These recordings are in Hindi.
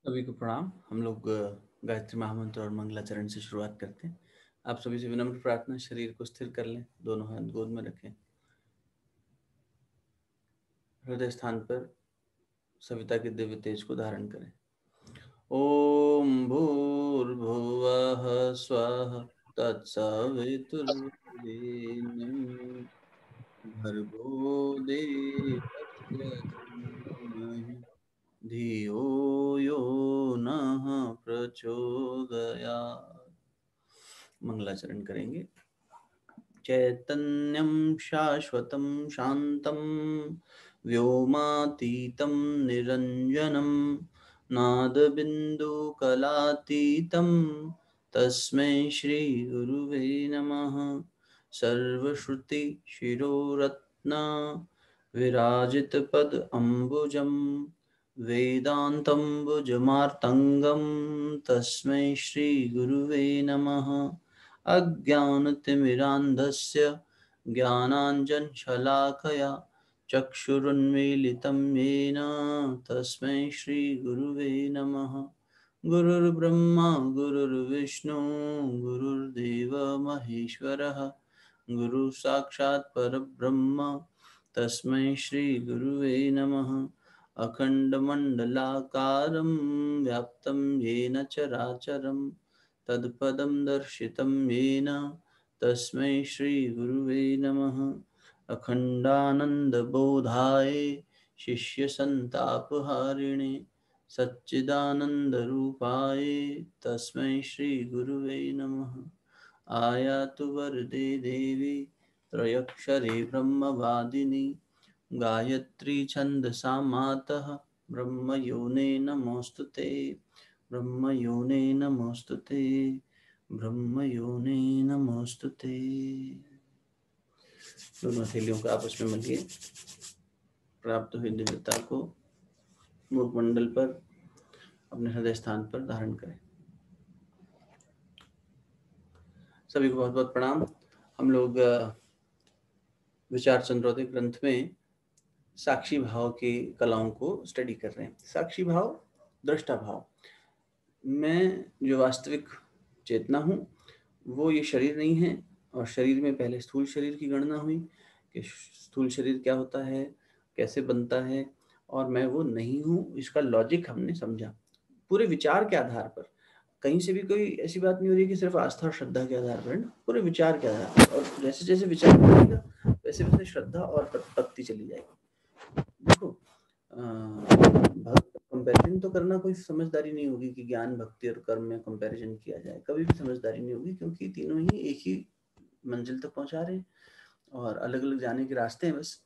सभी को प्रणाम। हम लोग गायत्री महामंत्र और मंगलाचरण से शुरुआत करते हैं। आप सभी से विनम्र प्रार्थना, शरीर को स्थिर कर लें, दोनों हाथ गोद में रखें, हृदय स्थान पर सविता के दिव्य तेज को धारण करें। ओम भूर्भुवः स्वः तत्सवितुर्वरेण्यं भर्गो देवस्य धीमहि धियो यो नः प्रचोदयात्। मंगलाचरण करेंगे। चैतन्यं शाश्वतं शान्तं व्योमातीतं निरञ्जनं नादबिन्दुकलातीतं तस्मै श्रीगुरुवे नमः। सर्वश्रुतिशिरोरत्ना विराजितपद अम्बुजं वेदान्तम्बुजमार्तङ्गं तस्मै श्रीगुरुवे नमः। अज्ञानतिमिरान्धस्य ज्ञानाञ्जनशलाकया चक्षुरुन्मीलितं येन तस्मै श्रीगुरुवे नमः। गुरुर्ब्रह्मा गुरुर्विष्णु गुरुर्देव महेश्वरः गुरुसाक्षात् परब्रह्म तस्मै श्रीगुरुवे नमः। अखण्डमण्डलाकारं व्याप्तं येन चराचरं तत्पदं दर्शितं येन तस्मै श्रीगुरुवे नमः। अखण्डानन्दबोधाय शिष्यसन्तापहारिणे सच्चिदानन्दरूपाय तस्मै श्रीगुरुवे नमः। आयातु वरदे देवी त्रयक्षरे ब्रह्मवादिनी गायत्री छन्दसा मातः ब्रह्मयोने नमोऽस्तुते ब्रह्मयोने नमोऽस्तुते ब्रह्मयोने नमोऽस्तुते। दोनों हथेलियों को आपस में मलिए। प्राप्त हुई दिव्यता को मुखमंडल पर अपने हृदय स्थान पर धारण करें। सभी को बहुत बहुत प्रणाम। हम लोग विचार चंद्रोदय ग्रंथ में साक्षी भाव की कलाओं को स्टडी कर रहे हैं। साक्षी भाव, दृष्टा भाव। मैं जो वास्तविक चेतना हूँ वो ये शरीर नहीं है। और शरीर में पहले स्थूल शरीर की गणना हुई कि स्थूल शरीर क्या होता है, कैसे बनता है, और मैं वो नहीं हूँ। इसका लॉजिक हमने समझा पूरे विचार के आधार पर। कहीं से भी कोई ऐसी बात नहीं हो रही कि सिर्फ आस्था और श्रद्धा के आधार पर, पूरे विचार के आधार पर। और जैसे जैसे विचार बढ़ेगा वैसे वैसे श्रद्धा और भक्ति चली जाएगी। देखो, कंपैरिजन तो करना कोई समझदारी नहीं होगी कि ज्ञान, भक्ति और कर्म में कंपैरिजन किया जाए। कभी भी समझदारी नहीं होगी, क्योंकि तीनों ही एक ही मंजिल तक पहुंचा रहे हैं और अलग अलग जाने के रास्ते हैं। बस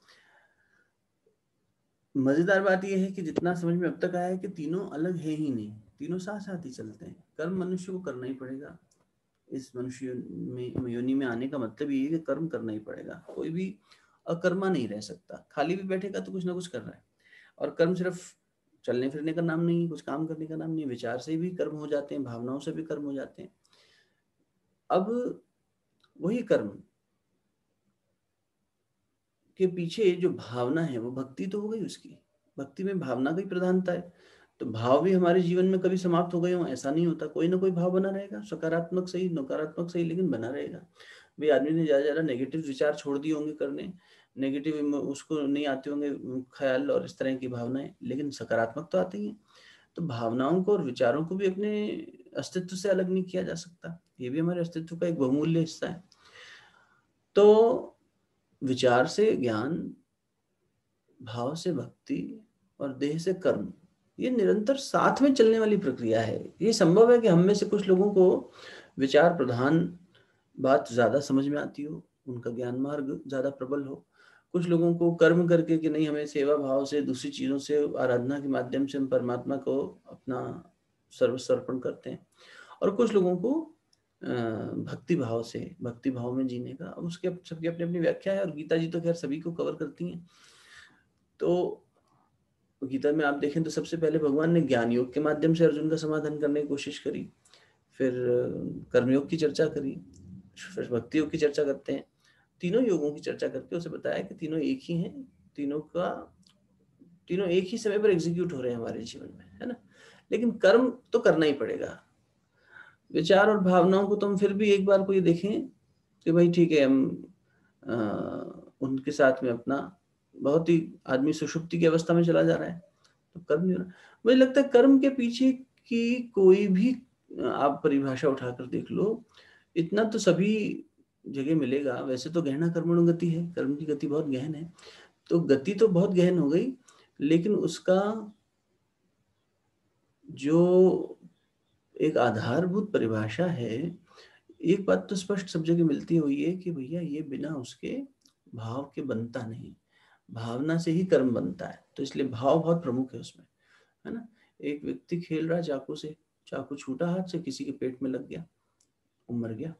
मजेदार बात यह है कि जितना समझ में अब तक आया है कि तीनों अलग है ही नहीं, तीनों साथ साथ ही चलते हैं। कर्म मनुष्य को करना ही पड़ेगा। इस मनुष्य में योनि में आने का मतलब ये है कि कर्म करना ही पड़ेगा। कोई भी अकर्मा नहीं रह सकता। खाली भी बैठेगा तो कुछ ना कुछ कर रहा है। और कर्म सिर्फ चलने फिरने का नाम नहीं, कुछ काम करने का नाम नहीं। विचार से भी कर्म हो जाते हैं, भावनाओं से भी कर्म हो जाते हैं। अब वही कर्म के पीछे जो भावना है वो भक्ति तो हो गई। उसकी भक्ति में भावना की प्रधानता है। तो भाव भी हमारे जीवन में कभी समाप्त हो गए हो ऐसा नहीं होता। कोई ना कोई भाव बना रहेगा, सकारात्मक सही, नकारात्मक सही, लेकिन बना रहेगा। भाई आदमी ने ज्यादा ज्यादा नेगेटिव विचार छोड़ दिए होंगे करने, नेगेटिव उसको नहीं आते होंगे ख्याल और इस तरह की भावनाएं, लेकिन सकारात्मक तो आती हैं। तो भावनाओं को और विचारों को भी अपने अस्तित्व से अलग नहीं किया जा सकता। ये भी हमारे अस्तित्व का एक बहुमूल्य हिस्सा है। तो विचार से ज्ञान, भाव से भक्ति और देह से कर्म, ये निरंतर साथ में चलने वाली प्रक्रिया है। ये संभव है कि हम में से कुछ लोगों को विचार प्रधान बात ज्यादा समझ में आती हो, उनका ज्ञान मार्ग ज्यादा प्रबल हो। कुछ लोगों को कर्म करके कि नहीं, हमें सेवा भाव से, दूसरी चीजों से, आराधना के माध्यम से हम परमात्मा को अपना सर्वस्व अर्पण करते हैं। और कुछ लोगों को भक्ति भाव से, भक्ति भाव में जीने का, अब उसके सबकी अपनी अपनी व्याख्या है। और गीता जी तो खैर सभी को कवर करती हैं। तो गीता में आप देखें तो सबसे पहले भगवान ने ज्ञान योग के माध्यम से अर्जुन का समाधान करने की कोशिश करी, फिर कर्मयोग की चर्चा करी, फिर भक्ति योग की चर्चा करते हैं। तीनों योगों की चर्चा करके उसे बताया कि तीनों एक ही हैं, तीनों एक ही समय पर एग्जीक्यूट हो रहे हैं हमारे जीवन में, है ना। लेकिन कर्म तो करना ही पड़ेगा। विचार और भावनाओं को तो हम फिर भी एक बार को ये देखें कि भाई ठीक है, हम उनके साथ में अपना बहुत ही आदमी सुषुप्ति की अवस्था में चला जा रहा है, तो कर्म नहीं हो रहा। मुझे लगता है कर्म के पीछे की कोई भी आप परिभाषा उठाकर देख लो, इतना तो सभी जगह मिलेगा। वैसे तो गहना कर्मणो गति है, कर्म की गति बहुत गहन है, तो गति तो बहुत गहन हो गई, लेकिन उसका जो एक आधारभूत परिभाषा है, एक बात तो स्पष्ट सब जगह मिलती हुई है कि भैया ये बिना उसके भाव के बनता नहीं, भावना से ही कर्म बनता है। तो इसलिए भाव बहुत प्रमुख है उसमें, है ना। एक व्यक्ति खेल रहा है चाकू से, चाकू छूटा हाथ से, किसी के पेट में लग गया, वो मर गया।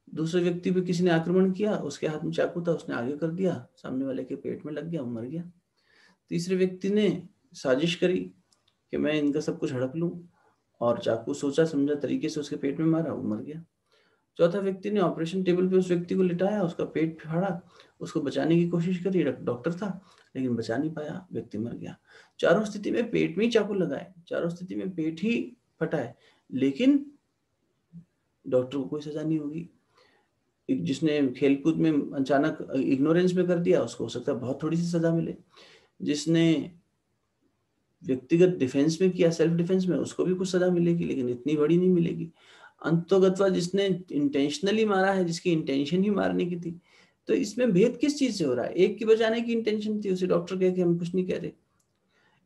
दूसरे व्यक्ति पे किसी ने आक्रमण किया, उसके हाथ में चाकू था, उसने आगे कर दिया, सामने वाले के पेट में लग गया, वो मर गया। तीसरे व्यक्ति ने साजिश करी कि मैं इनका सब कुछ हड़प लूं, और चाकू सोचा समझा तरीके से उसके पेट में मारा, वो मर गया। चौथा व्यक्ति ने ऑपरेशन टेबल पे उस व्यक्ति को लिटाया, उसका पेट फाड़ा, उसको बचाने की कोशिश करी, डॉक्टर था लेकिन बचा नहीं पाया, व्यक्ति मर गया। चारों स्थिति में पेट में ही चाकू लगा है, चारों स्थिति में पेट ही फटा है, लेकिन डॉक्टर को कोई सजा नहीं होगी। जिसने खेलकूद में अचानक इग्नोरेंस में कर दिया, उसको हो सकता है बहुत थोड़ी सी सजा मिले। जिसने व्यक्तिगत डिफेंस में किया, सेल्फ डिफेंस में, उसको भी कुछ सजा मिलेगी, लेकिन इतनी बड़ी नहीं मिलेगी। अंतोगत्वा जिसने इंटेंशनली मारा है, जिसकी इंटेंशन ही मारने की थी, तो इसमें भेद किस चीज से हो रहा है? एक की बचाने की इंटेंशन थी, उसे डॉक्टर कह के हम कुछ नहीं कह रहे,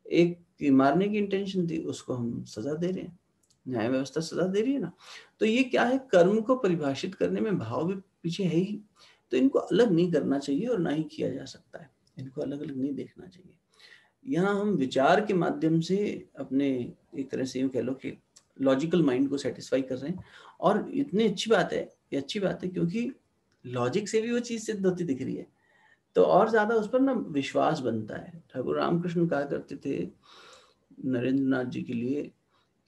एक की मारने की इंटेंशन थी, उसको हम सजा दे रहे हैं, न्याय व्यवस्था सजा दे रही है ना। तो ये क्या है, कर्म को परिभाषित करने में भाव भी पीछे है ही, तो इनको अलग नहीं करना चाहिए और ना ही किया जा सकता है, इनको अलग अलग नहीं देखना चाहिए। यहाँ हम विचार के माध्यम से अपने, एक तरह से यूँ कह लो कि लॉजिकल माइंड को सेटिस्फाई कर रहे हैं, और इतनी अच्छी बात है, ये अच्छी बात है, क्योंकि लॉजिक से भी वो चीज़ सिद्ध होती दिख रही है, तो और ज्यादा उस पर ना विश्वास बनता है। ठाकुर रामकृष्ण कहा करते थे नरेंद्र नाथ जी के लिए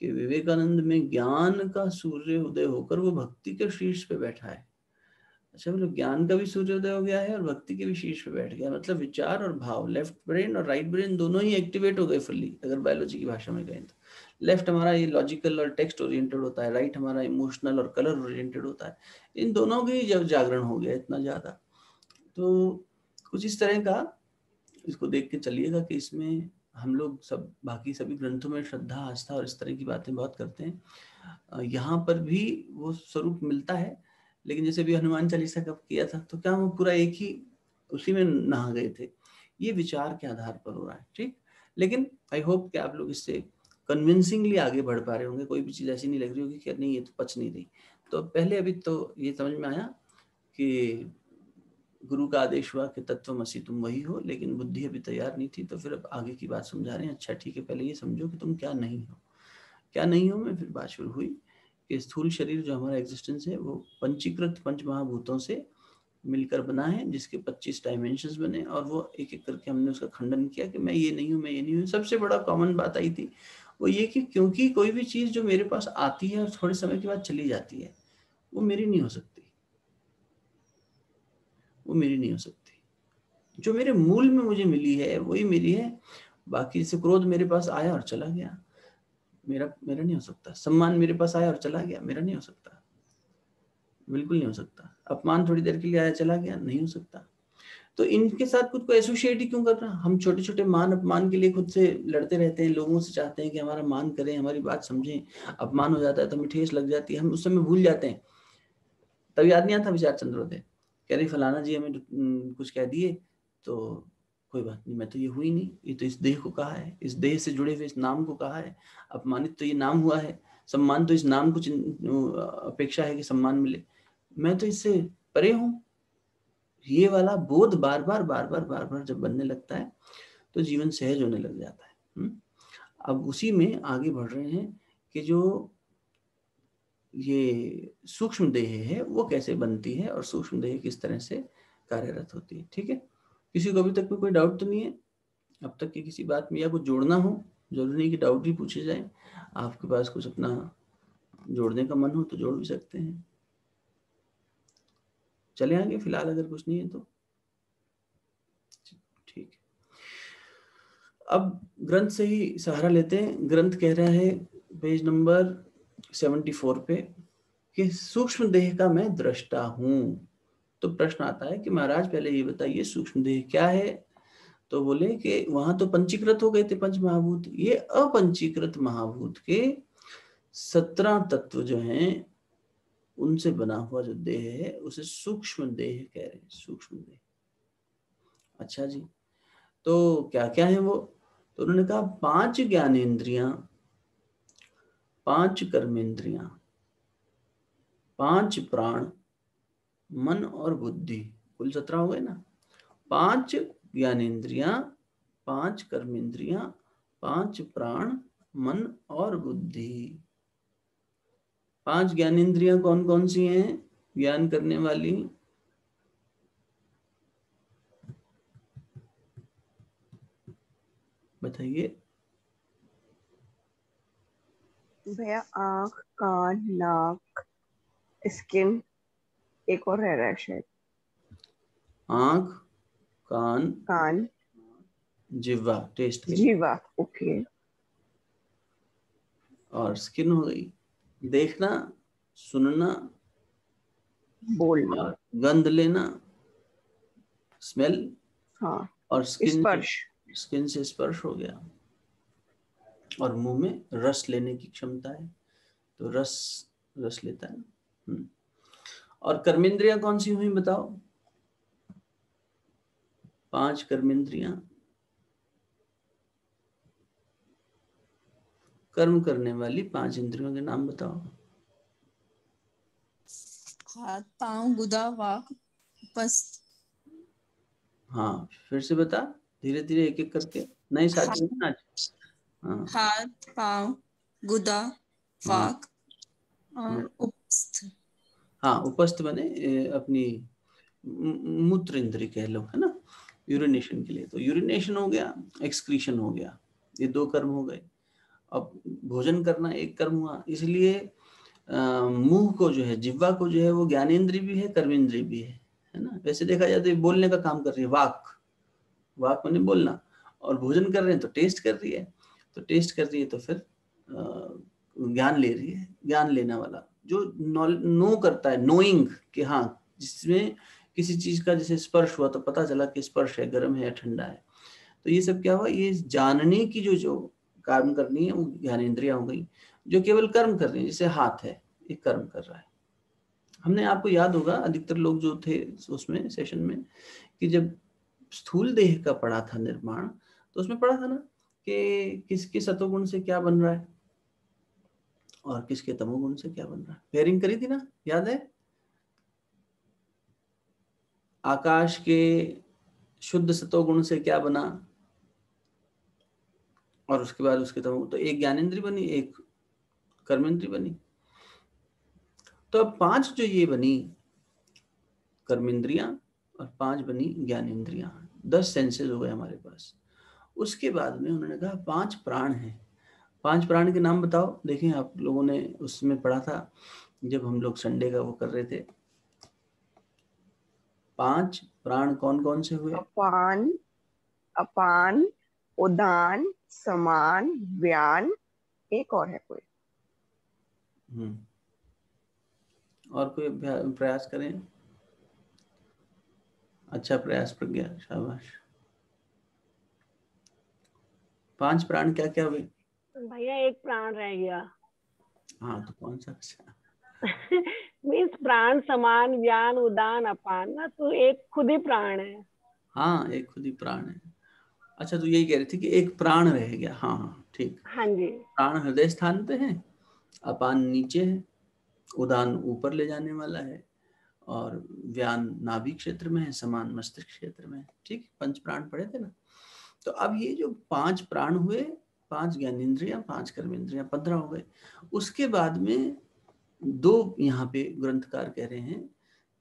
कि विवेकानंद में ज्ञान का सूर्य उदय होकर वो भक्ति के शीर्ष पे बैठा है। अच्छा, मतलब ज्ञान का भी सूर्योदय हो गया है और भक्ति के भी शीर्ष पे बैठ गया, मतलब विचार और भाव, लेफ्ट ब्रेन और राइट ब्रेन दोनों ही एक्टिवेट हो गए फुल्ली, अगर बायोलॉजी की भाषा में कहें तो। लेफ्ट हमारा ये लॉजिकल और टेक्स्ट ओरिएंटेड होता है, राइट हमारा इमोशनल और कलर ओरिएंटेड होता है। इन दोनों के ही जब जागरण हो गया इतना ज्यादा, तो कुछ इस तरह का इसको देख के चलिएगा कि इसमें हम लोग सब बाकी सभी ग्रंथों में श्रद्धा, आस्था और इस तरह की बातें बहुत करते हैं, यहाँ पर भी वो स्वरूप मिलता है। लेकिन जैसे भी हनुमान चालीसा का किया था, तो क्या वो पूरा एक ही उसी में नहा गए थे? ये विचार के आधार पर हो रहा है, ठीक। लेकिन आई होप कि आप लोग इससे कन्विंसिंगली आगे बढ़ पा रहे होंगे, कोई भी चीज़ ऐसी नहीं लग रही होगी कि नहीं ये तो पच नहीं रही। तो पहले अभी तो ये समझ में आया कि गुरु का आदेश हुआ कि तत्वमसि तुम वही हो, लेकिन बुद्धि अभी तैयार नहीं थी, तो फिर अब आगे की बात समझा रहे हैं। अच्छा ठीक है, पहले ये समझो कि तुम क्या नहीं हो, क्या नहीं हो। में फिर बात शुरू हुई कि स्थूल शरीर जो हमारा एग्जिस्टेंस है वो पंचीकृत पंच महाभूतों से मिलकर बना है, जिसके 25 डायमेंशंस बने, और वो एक एक करके हमने उसका खंडन किया कि मैं ये नहीं हूँ, मैं ये नहीं हूँ। सबसे बड़ा कॉमन बात आई थी वो ये कि क्योंकि कोई भी चीज़ जो मेरे पास आती है और थोड़े समय के बाद चली जाती है, वो मेरी नहीं हो सकती, वो मेरी नहीं हो सकती। जो मेरे मूल में मुझे मिली है वही मेरी है। बाकी से क्रोध मेरे पास आया और चला गया, मेरा मेरा नहीं हो सकता। सम्मान मेरे पास आया और चला गया, मेरा नहीं हो सकता, बिल्कुल नहीं हो सकता। अपमान थोड़ी देर के लिए आया चला गया, नहीं हो सकता। तो इनके साथ खुद को एसोसिएट ही क्यों करना? हम छोटे छोटे मान अपमान के लिए खुद से लड़ते रहते हैं, लोगों से चाहते हैं कि हमारा मान करें, हमारी बात समझें। अपमान हो जाता है तो हमें ठेस लग जाती है, हम उस समय भूल जाते हैं। तब याद नहीं आता विचार चंद्रोदय कह रही फलाना जी हमें कुछ कह दिए, तो कोई बात नहीं, मैं तो ये हुई नहीं, ये तो इस देह को कहा है, इस देह से जुड़े हुए इस नाम को कहा है। अपमानित तो ये नाम हुआ है, सम्मान तो इस नाम को अपेक्षा है कि सम्मान मिले, मैं तो इससे परे हूँ। ये वाला बोध बार बार बार बार बार बार जब बनने लगता है तो जीवन सहज होने लग जाता है। अब उसी में आगे बढ़ रहे हैं कि जो ये सूक्ष्म देह है वो कैसे बनती है और सूक्ष्म देह किस तरह से कार्यरत होती है। ठीक है, किसी को अभी तक में कोई डाउट तो नहीं है अब तक की किसी बात में, या कुछ जोड़ना हो? जरूरी नहीं कि डाउट भी पूछे जाए, आपके पास कुछ अपना जोड़ने का मन हो तो जोड़ भी सकते हैं। चले आगे फिलहाल, अगर कुछ नहीं है तो ठीक है। अब ग्रंथ से ही सहारा लेते हैं। ग्रंथ कह रहा है पेज नंबर 74 पे कि सूक्ष्म देह का मैं दृष्टा हूं। तो प्रश्न आता है कि महाराज पहले ये बताइए सूक्ष्म देह क्या है। तो बोले कि वहां तो पंचीकृत हो गए थे पंच महाभूत, ये अपंचीकृत महाभूत के 17 तत्व जो हैं उनसे बना हुआ जो देह है उसे सूक्ष्म देह कह रहे हैं, सूक्ष्म देह। अच्छा जी, तो क्या क्या है वो? तो उन्होंने कहा 5 ज्ञानेंद्रियां, 5 कर्मेंद्रियां, 5 प्राण, मन और बुद्धि, कुल 17 हो गए ना। 5 ज्ञानेंद्रियां, 5 कर्मेंद्रियां, 5 प्राण, मन और बुद्धि। 5 ज्ञानेंद्रियां कौन कौन सी हैं ज्ञान करने वाली? बताइए। भैया आँख, कान, नाक, स्किन, एक और रह रहा है शायद। आंख, कान, कान, जिह्वा टेस्ट के लिए, जीवा, ओके, और स्किन हो गई देखना, सुनना, बोलना, और गंध लेना, स्मेल, हाँ, और स्पर्श, स्किन से स्पर्श हो गया। और मुंह में रस लेने की क्षमता है, तो रस रस लेता है। और कर्मेंद्रियां कौन सी हुई बताओ? 5 कर्मेंद्रियां, कर्म करने वाली 5 इंद्रियों के नाम बताओ। हाथ, पांव, गुदा, वाक, उपस्थ। हाँ फिर से बता, धीरे धीरे एक एक करके, नए साथी हैं आज। हाँ हाथ, पांव, गुदा, हाँ वाक और उपस्थ। हाँ, उपस्थ बने अपनी मूत्र इंद्री कह लो, है ना, यूरिनेशन के लिए। तो यूरिनेशन हो गया, एक्सक्रीशन हो गया, ये 2 कर्म हो गए। अब भोजन करना एक कर्म हुआ, इसलिए मुंह को जो है, जिह्वा को जो है वो ज्ञानेंद्री भी है, कर्मेंद्री भी है ना। वैसे देखा जाए तो ये बोलने का काम कर रही है, वाक, वाक मैंने बोलना, और भोजन कर रहे हैं तो टेस्ट कर रही है, तो टेस्ट कर रही है तो फिर ज्ञान ले रही है, ज्ञान लेना वाला जो नो करता है, नोइंग कि हाँ, जिसमें किसी चीज का जैसे स्पर्श हुआ तो पता चला कि स्पर्श है, गर्म है या ठंडा है। तो ये सब क्या हुआ, ये जानने की जो कर्म करनी है वो ज्ञानेंद्रियां हो गई, जो केवल कर्म कर रही है। जैसे हाथ है, ये कर्म कर रहा है। हमने, आपको याद होगा अधिकतर लोग जो थे उसमें सेशन में, कि जब स्थूल देह का पढ़ा था निर्माण, तो उसमें पढ़ा था ना कि किसके सतोगुण से क्या बन रहा है और किसके तमोगुण से क्या बन रहा है। पेयरिंग करी थी ना, याद है? आकाश के शुद्ध सतोगुण से क्या बना, और उसके बाद उसके तमोगुण, तो एक ज्ञानेंद्री बनी, एक कर्मेंद्री बनी। तो अब 5 जो ये बनी कर्मेंद्रियां और 5 बनी ज्ञानेंद्रियां, 10 सेंसेस हो गए हमारे पास। उसके बाद में उन्होंने कहा 5 प्राण हैं। 5 प्राण के नाम बताओ। देखें, आप लोगों ने उसमें पढ़ा था जब हम लोग संडे का वो कर रहे थे। 5 प्राण कौन कौन से हुए? अपान, अपान, उदान, समान, व्यान, एक और है कोई। और कोई प्रयास करें। अच्छा प्रयास प्रज्ञा, शाबाश। 5 प्राण क्या क्या हुए? भैया एक प्राण रह गया। हाँ तो कौन सा? अच्छा मीन्स प्राण, समान, व्यान, उदान, अपान ना, तो एक खुद ही प्राण है। हाँ, एक खुद ही प्राण है। अच्छा, तो यही कह रही थी कि एक प्राण रह गया। हाँ हाँ ठीक। हाँ जी। प्राण हृदय स्थान पे है, अपान नीचे है, उदान ऊपर ले जाने वाला है, और व्यान नाभि क्षेत्र में है, समान मस्तिष्क क्षेत्र में है। ठीक, 5 प्राण पढ़े थे ना। तो अब ये जो 5 प्राण हुए, 5 ज्ञानेंद्रियां, 5 कर्मेंद्रियां, 15 हो गए। उसके बाद में 2 यहाँ पे ग्रंथकार कह रहे हैं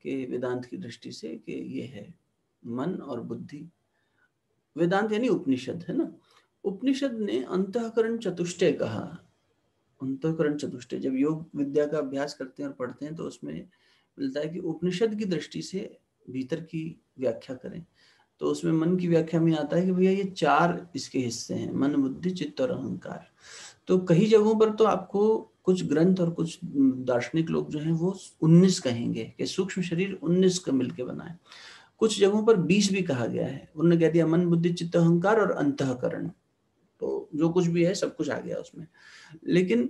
कि वेदांत की दृष्टि से कि ये है मन और बुद्धि। वेदांत यानी उपनिषद, है ना। उपनिषद ने अंतःकरण चतुष्टय कहा। अंतःकरण चतुष्टय जब योग विद्या का अभ्यास करते हैं और पढ़ते हैं तो उसमें मिलता है कि उपनिषद की दृष्टि से भीतर की व्याख्या करें। तो उसमें मन की व्याख्या में आता है कि भैया ये 4 इसके हिस्से हैं, मन, बुद्धि, चित्त और अहंकार। तो कई जगहों पर तो आपको कुछ ग्रंथ और कुछ दार्शनिक लोग जो हैं वो 19 कहेंगे कि सूक्ष्म शरीर 19 का मिलकर बना है। कुछ जगहों पर 20 भी कहा गया है, उन्होंने कह दिया मन, बुद्धि, चित्त, अहंकार और अंतःकरण, तो जो कुछ भी है सब कुछ आ गया उसमें। लेकिन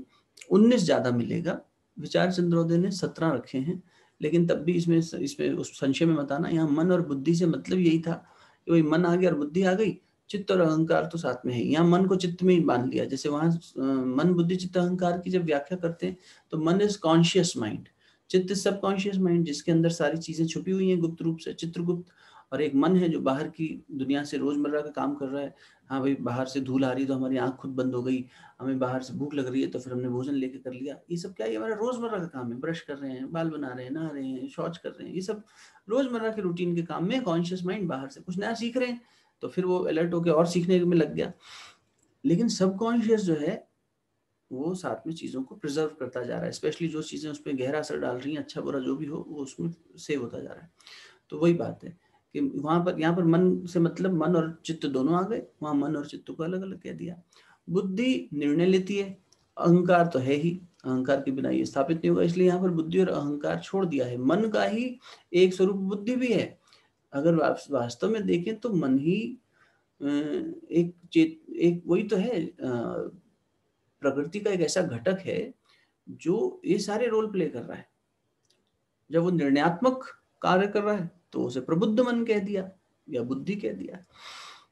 19 ज्यादा मिलेगा। विचार चंद्रोदय ने 17 रखे हैं, लेकिन तब भी इसमें उस संशय में मत आना। यहाँ मन और बुद्धि से मतलब यही था कि भाई मन आ गया और बुद्धि आ गई, चित्त और अहंकार तो साथ में है। यहाँ मन को चित्त में ही बांध लिया। जैसे वहां मन, बुद्धि, चित्त, अहंकार की जब व्याख्या करते हैं तो मन इज कॉन्शियस माइंड, चित्त सब कॉन्शियस माइंड, जिसके अंदर सारी चीजें छुपी हुई हैं गुप्त रूप से, चित्रगुप्त। और एक मन है जो बाहर की दुनिया से रोजमर्रा का काम कर रहा है। हाँ भाई, बाहर से धूल आ रही तो हमारी आंख खुद बंद हो गई, हमें बाहर से भूख लग रही है तो फिर हमने भोजन लेके कर लिया। ये सब क्या है? ये हमारा रोजमर्रा का काम है। ब्रश कर रहे हैं, बाल बना रहे हैं, नहा रहे हैं, शौच कर रहे हैं, ये सब रोजमर्रा के रूटीन के काम में कॉन्शियस माइंड बाहर से कुछ नया सीख रहे हैं तो फिर वो अलर्ट होकर और सीखने में लग गया। लेकिन सबकॉन्शियस जो है वो साथ में चीजों को प्रिजर्व करता जा रहा है, स्पेशली जो चीजें उस पर गहरा असर डाल रही हैं, अच्छा बुरा जो भी हो वो उसमें सेव होता जा रहा है। तो वही बात है कि वहां पर, यहाँ पर मन से मतलब मन और चित्त दोनों आ गए, वहां मन और चित्त को अलग अलग कह दिया। बुद्धि निर्णय लेती है, अहंकार तो है ही, अहंकार के बिना ये स्थापित नहीं होगा, इसलिए यहाँ पर बुद्धि और अहंकार छोड़ दिया है। मन का ही एक स्वरूप बुद्धि भी है। अगर वास्तव में देखें तो मन ही एक वही तो है, प्रकृति का एक ऐसा घटक है जो ये सारे रोल प्ले कर रहा है। जब वो निर्णयात्मक कार्य कर रहा है तो उसे प्रबुद्ध मन कह दिया या बुद्धि कह दिया।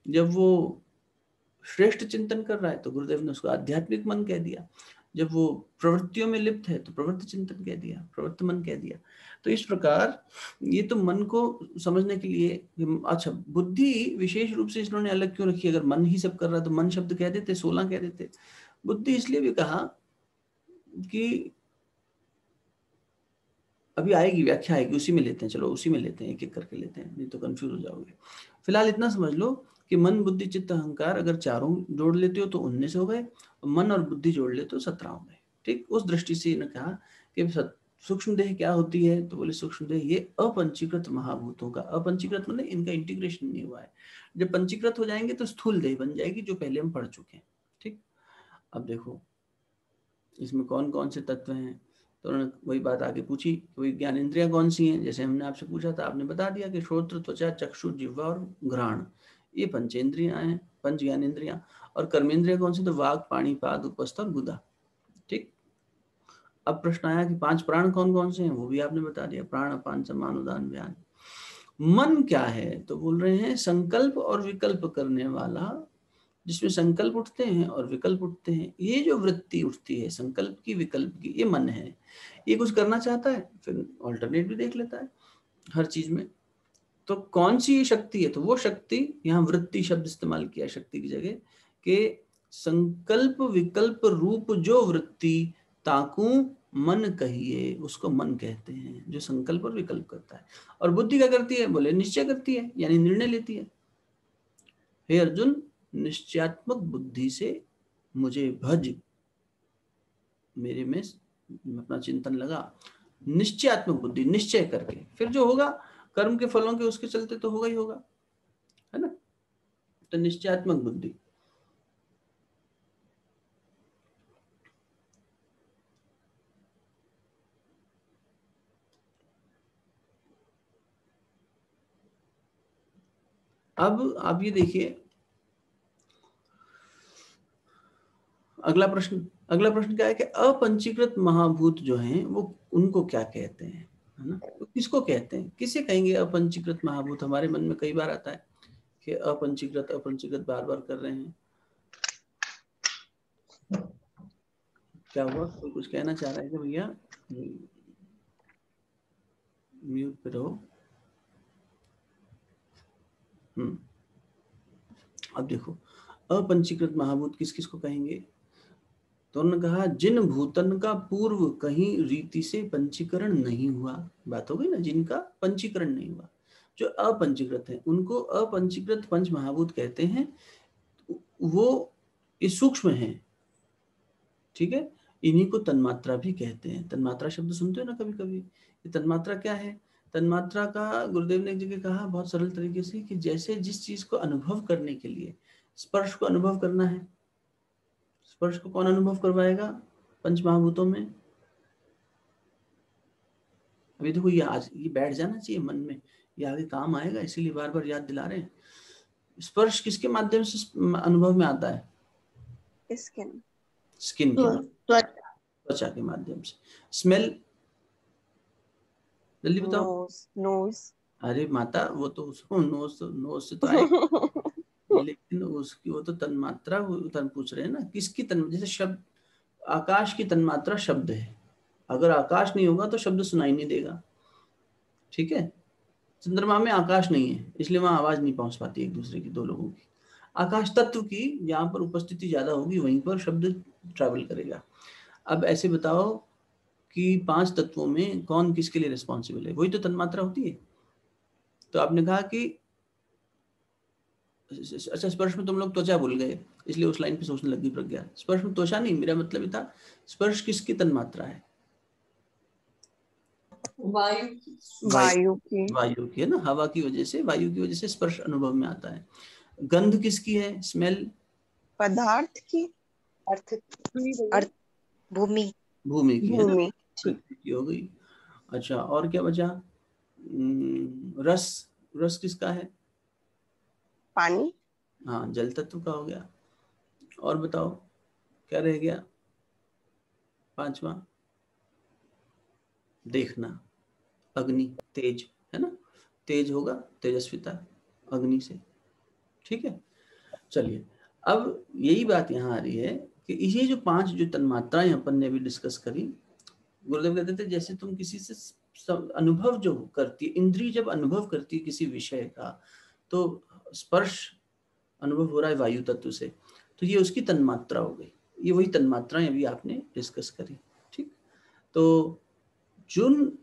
जब वो श्रेष्ठ चिंतन कर रहा है तो गुरुदेव ने उसको आध्यात्मिक मन कह दिया। जब वो प्रवृत्तियों में लिप्त है तो प्रवृत्ति चिंतन कह दिया, प्रवृत्त मन कह दिया। तो इस प्रकार ये तो मन को समझने के लिए, अच्छा बुद्धि विशेष रूप से इन्होंने अलग क्यों रखी? अगर मन ही सब कर रहा है तो मन शब्द कह देते, 16 कह देते। बुद्धि इसलिए भी कहा कि अभी आएगी, व्याख्या आएगी, उसी में लेते हैं, चलो उसी में लेते हैं, एक एक करके लेते हैं, नहीं तो कंफ्यूज हो जाओगे। फिलहाल इतना समझ लो कि मन, बुद्धि, चित्त, अहंकार अगर चारों जोड़ लेते हो तो 19 हो गए, मन और बुद्धि जोड़ लेते हो 17 हो गए। ठीक, उस दृष्टि से इन्होंने कहा कि सूक्ष्म देह क्या होती है? तो बोले सूक्ष्म देह ये अपंचीकृत महाभूतों का, अपंचीकृत मतलब इनका इंटीग्रेशन नहीं हुआ है। जब पंचीकृत हो जाएंगे तो स्थूल देह बन जाएगी, जो पहले हम पढ़ चुके हैं। ठीक, अब देखो इसमें कौन कौन से तत्व हैं। तो उन्होंने वही बात आगे पूछी कि वही ज्ञानेंद्रियां कौन सी हैं। जैसे हमने आपसे पूछा था, आपने बता दिया कि श्रोत्र, त्वचा, चक्षु, जिह्वा और घ्राण, ये पंचेंद्रियां हैं, पंच ज्ञानेंद्रियां। और कर्मेंद्रियां कौन सी? तो वाक, पाणी, पाद, उपस्थ और गुदा। ठीक, अब प्रश्न आया कि 5 प्राण कौन कौन से हैं, वो भी आपने बता दिया, प्राण, अपान, समान, उदान, व्यान। मन क्या है? तो बोल रहे हैं संकल्प और विकल्प करने वाला, जिसमें संकल्प उठते हैं और विकल्प उठते हैं। ये जो वृत्ति उठती है संकल्प की, विकल्प की, ये मन है। ये कुछ करना चाहता है, फिर ऑल्टरनेट भी देख लेता है हर चीज में। तो कौन सी शक्ति है? तो वो शक्ति, यहाँ वृत्ति शब्द इस्तेमाल किया शक्ति की जगह, के संकल्प विकल्प रूप जो वृत्ति ताकू मन कहिए, उसको मन कहते हैं, जो संकल्प और विकल्प करता है। और बुद्धि क्या करती है? बोले निश्चय करती है, यानी निर्णय लेती है। हे अर्जुन, निश्चयात्मक बुद्धि से मुझे भज, मेरे में अपना चिंतन लगा। निश्चयात्मक बुद्धि, निश्चय करके, फिर जो होगा कर्म के फलों के उसके चलते तो होगा ही होगा, है ना। तो निश्चयात्मक बुद्धि। अब आप ये देखिए अगला प्रश्न क्या है कि अपंचीकृत महाभूत जो हैं वो उनको क्या कहते हैं, है ना। तो किसको कहते हैं, किसे कहेंगे अपंचीकृत महाभूत? हमारे मन में कई बार आता है कि अपंचीकृत अपंचीकृत बार बार कर रहे हैं। क्या हुआ, कोई कुछ कहना चाह रहा है कि भैया? म्यूट पे रहो। अब देखो अपंचीकृत महाभूत किस किस को कहेंगे? तो उन्होंने कहा जिन भूतन का पूर्व कहीं रीति से पंचीकरण नहीं हुआ, बात हो गई ना, जिनका पंचीकरण नहीं हुआ, जो अपंचीकृत है उनको अपंचीकृत पंच महाभूत कहते हैं। वो इस सूक्ष्म है, ठीक है। इन्हीं को तन्मात्रा भी कहते हैं। तन्मात्रा शब्द सुनते हो ना कभी कभी। ये तन्मात्रा क्या है? तन्मात्रा का गुरुदेव ने एक जगह कहा बहुत सरल तरीके से कि जैसे जिस चीज को अनुभव करने के लिए स्पर्श को अनुभव करना है, स्पर्श को कौन अनुभव करवाएगा? पंच महाभूतों में। अभी देखो ये आज ये बैठ जाना चाहिए मन में, ये आगे काम आएगा, इसीलिए बार बार याद दिला रहे हैं। स्पर्श किसके माध्यम से अनुभव में आता है? स्किन के त्वचा के माध्यम से। स्मेल जल्दी बताओ। नोज। अरे माता वो तो उसको नोज से तो आएगा लेकिन उसकी वो तो तन्मात्रा तन पूछ रहे हैं ना, किसकी तन, जैसे शब्द आकाश की तन्मात्रा शब्द है, अगर आकाश नहीं होगा तो शब्द सुनाई नहीं देगा, ठीक है। चंद्रमा में आकाश नहीं है इसलिए वहां आवाज नहीं पहुंच पाती एक दूसरे की, दो लोगों की। आकाश तत्व की यहाँ पर उपस्थिति ज्यादा होगी, वहीं पर शब्द ट्रैवल करेगा। अब ऐसे बताओ कि 5 तत्वों में कौन किसके लिए रिस्पॉन्सिबल है? वही तो तन्मात्रा होती है। तो आपने कहा कि अच्छा स्पर्श में तुम लोग त्वचा भूल गए इसलिए उस लाइन पे सोचने लगी प्रज्ञा। स्पर्श में त्वचा नहीं, मेरा मतलब ये था स्पर्श किसकी तन्मात्रा है? वायु की है ना, हवा की वजह से, वायु की वजह से स्पर्श अनुभव में आता है। गंध किसकी है? स्मेल पदार्थ की, भूमि की है ना, ठीक की हो गई। अच्छा और क्या बचा? रस किसका है? पानी। हाँ जल तत्व का हो गया। और बताओ क्या रह गया? 5वां देखना, अग्नि, तेज, है ना, तेज होगा तेजस्विता अग्नि से, ठीक है। चलिए अब यही बात यहाँ आ रही है कि ये जो 5 जो तन्मात्राएं अपन ने अभी डिस्कस करी, गुरुदेव कहते थे जैसे तुम किसी से अनुभव जो करती है, इंद्रिय जब अनुभव करती है किसी विषय का, तो स्पर्श अनुभव हो रहा है वायु तत्व से, तो ये उसकी तन्मात्रा हो गई। ये वही तन्मात्राएं अभी आपने डिस्कस करी, ठीक। तो जुन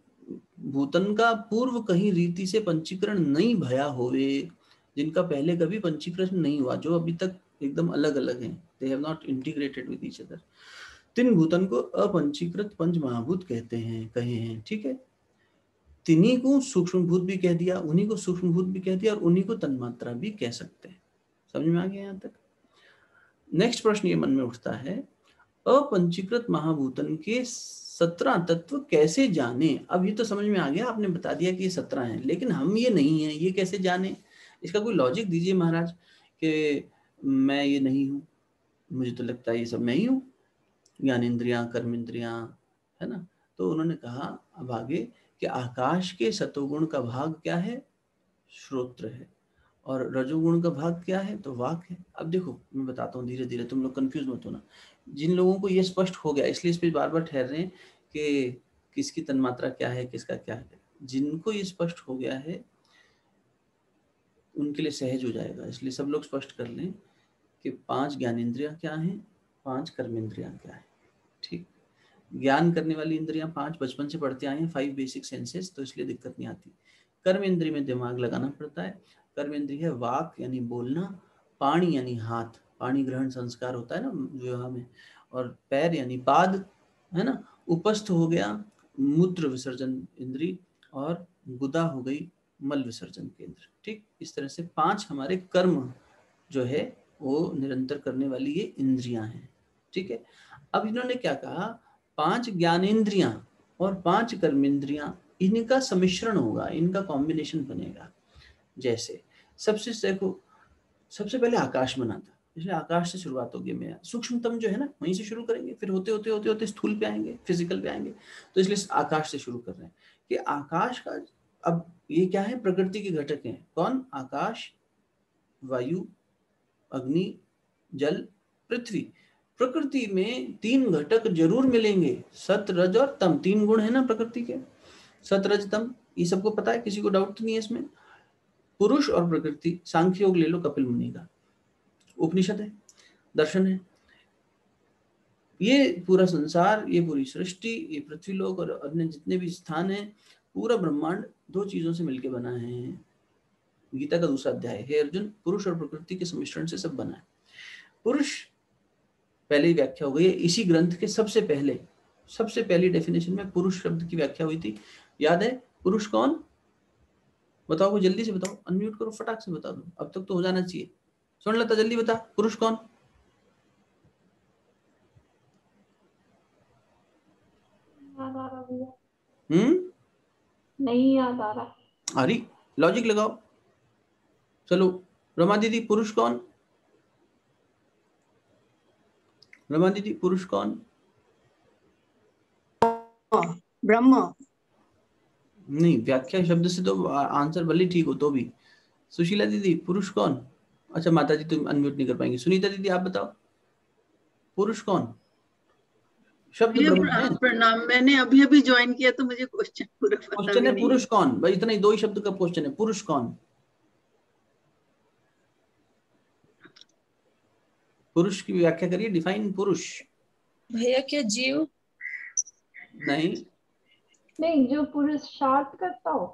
भूतन का पूर्व कहीं रीति से पंचीकरण नहीं भया होवे, जिनका पहले कभी पंचीकरण नहीं हुआ, जो अभी तक एकदम अलग अलग हैं, they have not integrated with each other, तिन भूतन को अपंचीकृत पंच महाभूत कहते हैं, कहे हैं, ठीक है। तिन्हीं को सूक्ष्म भूत भी कह दिया, उन्हीं को सूक्ष्म भूत भी कह दिया, और उन्हीं को तन्मात्रा भी कह सकते हैं। समझ में आ गया यहाँ तक? नेक्स्ट प्रश्न ये मन में उठता है, अपंचीकृत महाभूतन के 17 तत्व कैसे जाने? अब ये तो समझ में आ गया, आपने बता दिया कि ये 17 हैं, लेकिन हम ये नहीं है, ये कैसे जाने? इसका कोई लॉजिक दीजिए महाराज, कि मैं ये नहीं हूँ, मुझे तो लगता है ये सब मैं ही हूँ, ज्ञानेंद्रियां, कर्मेंद्रियां, है ना। तो उन्होंने कहा अब आगे कि आकाश के सतोगुण का भाग क्या है? श्रोत्र है। और रजोगुण का भाग क्या है? तो वाक है। अब देखो मैं बताता हूँ धीरे धीरे, तुम लोग कंफ्यूज मत होना। जिन लोगों को ये स्पष्ट हो गया, इसलिए इस पे बार बार ठहर रहे हैं कि किसकी तन्मात्रा क्या है, किसका क्या है, जिनको ये स्पष्ट हो गया है उनके लिए सहज हो जाएगा। इसलिए सब लोग स्पष्ट कर लें कि 5 ज्ञानेंद्रियां क्या हैं, 5 कर्मेंद्रियां क्या है, ठीक। ज्ञान करने वाली इंद्रियां 5 बचपन से पढ़ते आए हैं, 5 बेसिक सेंसेस, तो इसलिए दिक्कत नहीं आती। कर्म इंद्रिय में दिमाग लगाना पड़ता है। कर्म इंद्रिय है वाक यानी बोलना, पाणी यानी हाथ, पाणी ग्रहण संस्कार होता है ना विवाह में, और पैर यानी पाद, है ना। उपस्थ हो गया मूत्र विसर्जन इंद्रिय, और गुदा हो गई मल विसर्जन केंद्र, ठीक। इस तरह से 5 हमारे कर्म जो है वो निरंतर करने वाली ये इंद्रियां हैं, ठीक है। अब इन्होंने क्या कहा, 5 ज्ञानेंद्रियां और 5 कर्मेंद्रियां, इनका सम्मिश्रण होगा, इनका कॉम्बिनेशन बनेगा। जैसे सबसे पहले आकाश बना था, इसलिए आकाश से शुरुआत होगी। मैं सूक्ष्मतम जो है ना वहीं से शुरू करेंगे, फिर होते होते होते होते स्थूल पे आएंगे, फिजिकल पे आएंगे, तो इसलिए आकाश से शुरू कर रहे हैं कि आकाश का, अब ये क्या है, प्रकृति के घटक हैं। कौन? आकाश, वायु, अग्नि, जल, पृथ्वी। प्रकृति में 3 घटक जरूर मिलेंगे, सत, रज और तम, 3 गुण है ना प्रकृति के, सत, रज, तम। ये सबको पता है, किसी को डाउट नहीं है इसमें। पुरुष और प्रकृति, सांख्य योग ले लो कपिल मुनि का, उपनिषद है, दर्शन है। ये पूरा संसार, ये पूरी सृष्टि, ये पृथ्वी लोक और अन्य जितने भी स्थान हैं, पूरा ब्रह्मांड 2 चीजों से मिलकर बना है। गीता का दूसरा अध्याय है, अर्जुन, पुरुष और प्रकृति के सम्मिश्रण से सब बना है। पुरुष पहले ही व्याख्या हो गई है, इसी ग्रंथ के सबसे पहली डेफिनेशन में पुरुष शब्द की व्याख्या हुई थी, याद है? पुरुष कौन? बताओ, कोई जल्दी से बताओ, अनम्यूट करो, फटाक से बता दो, अब तक तो हो जाना चाहिए। सुन लेता, जल्दी बता, पुरुष कौन? याद आ रहा भैया, नहीं याद आ रहा। अरे लॉजिक लगाओ। चलो रमा दीदी, पुरुष कौन? रमा दीदी, पुरुष कौन? ब्रह्म। नहीं, व्याख्या शब्द से तो आंसर भले ठीक हो तो भी। सुशीला दीदी, पुरुष कौन? अच्छा माता जी तुम अनम्यूट नहीं कर पाएंगे। सुनीता दीदी आप बताओ, पुरुष कौन? शब्द ब्रह्म है। प्रणाम, मैंने अभी अभी ज्वाइन किया तो मुझे क्वेश्चन पूरा पता क्वेश्चन भी है नहीं पुरुष कौन, भाई इतना ही, दो ही शब्द का क्वेश्चन है, पुरुष कौन? पुरुष की व्याख्या करिए, डिफाइन पुरुष। भैया क्या जीव? नहीं नहीं, जो पुरुषार्थ करता हो।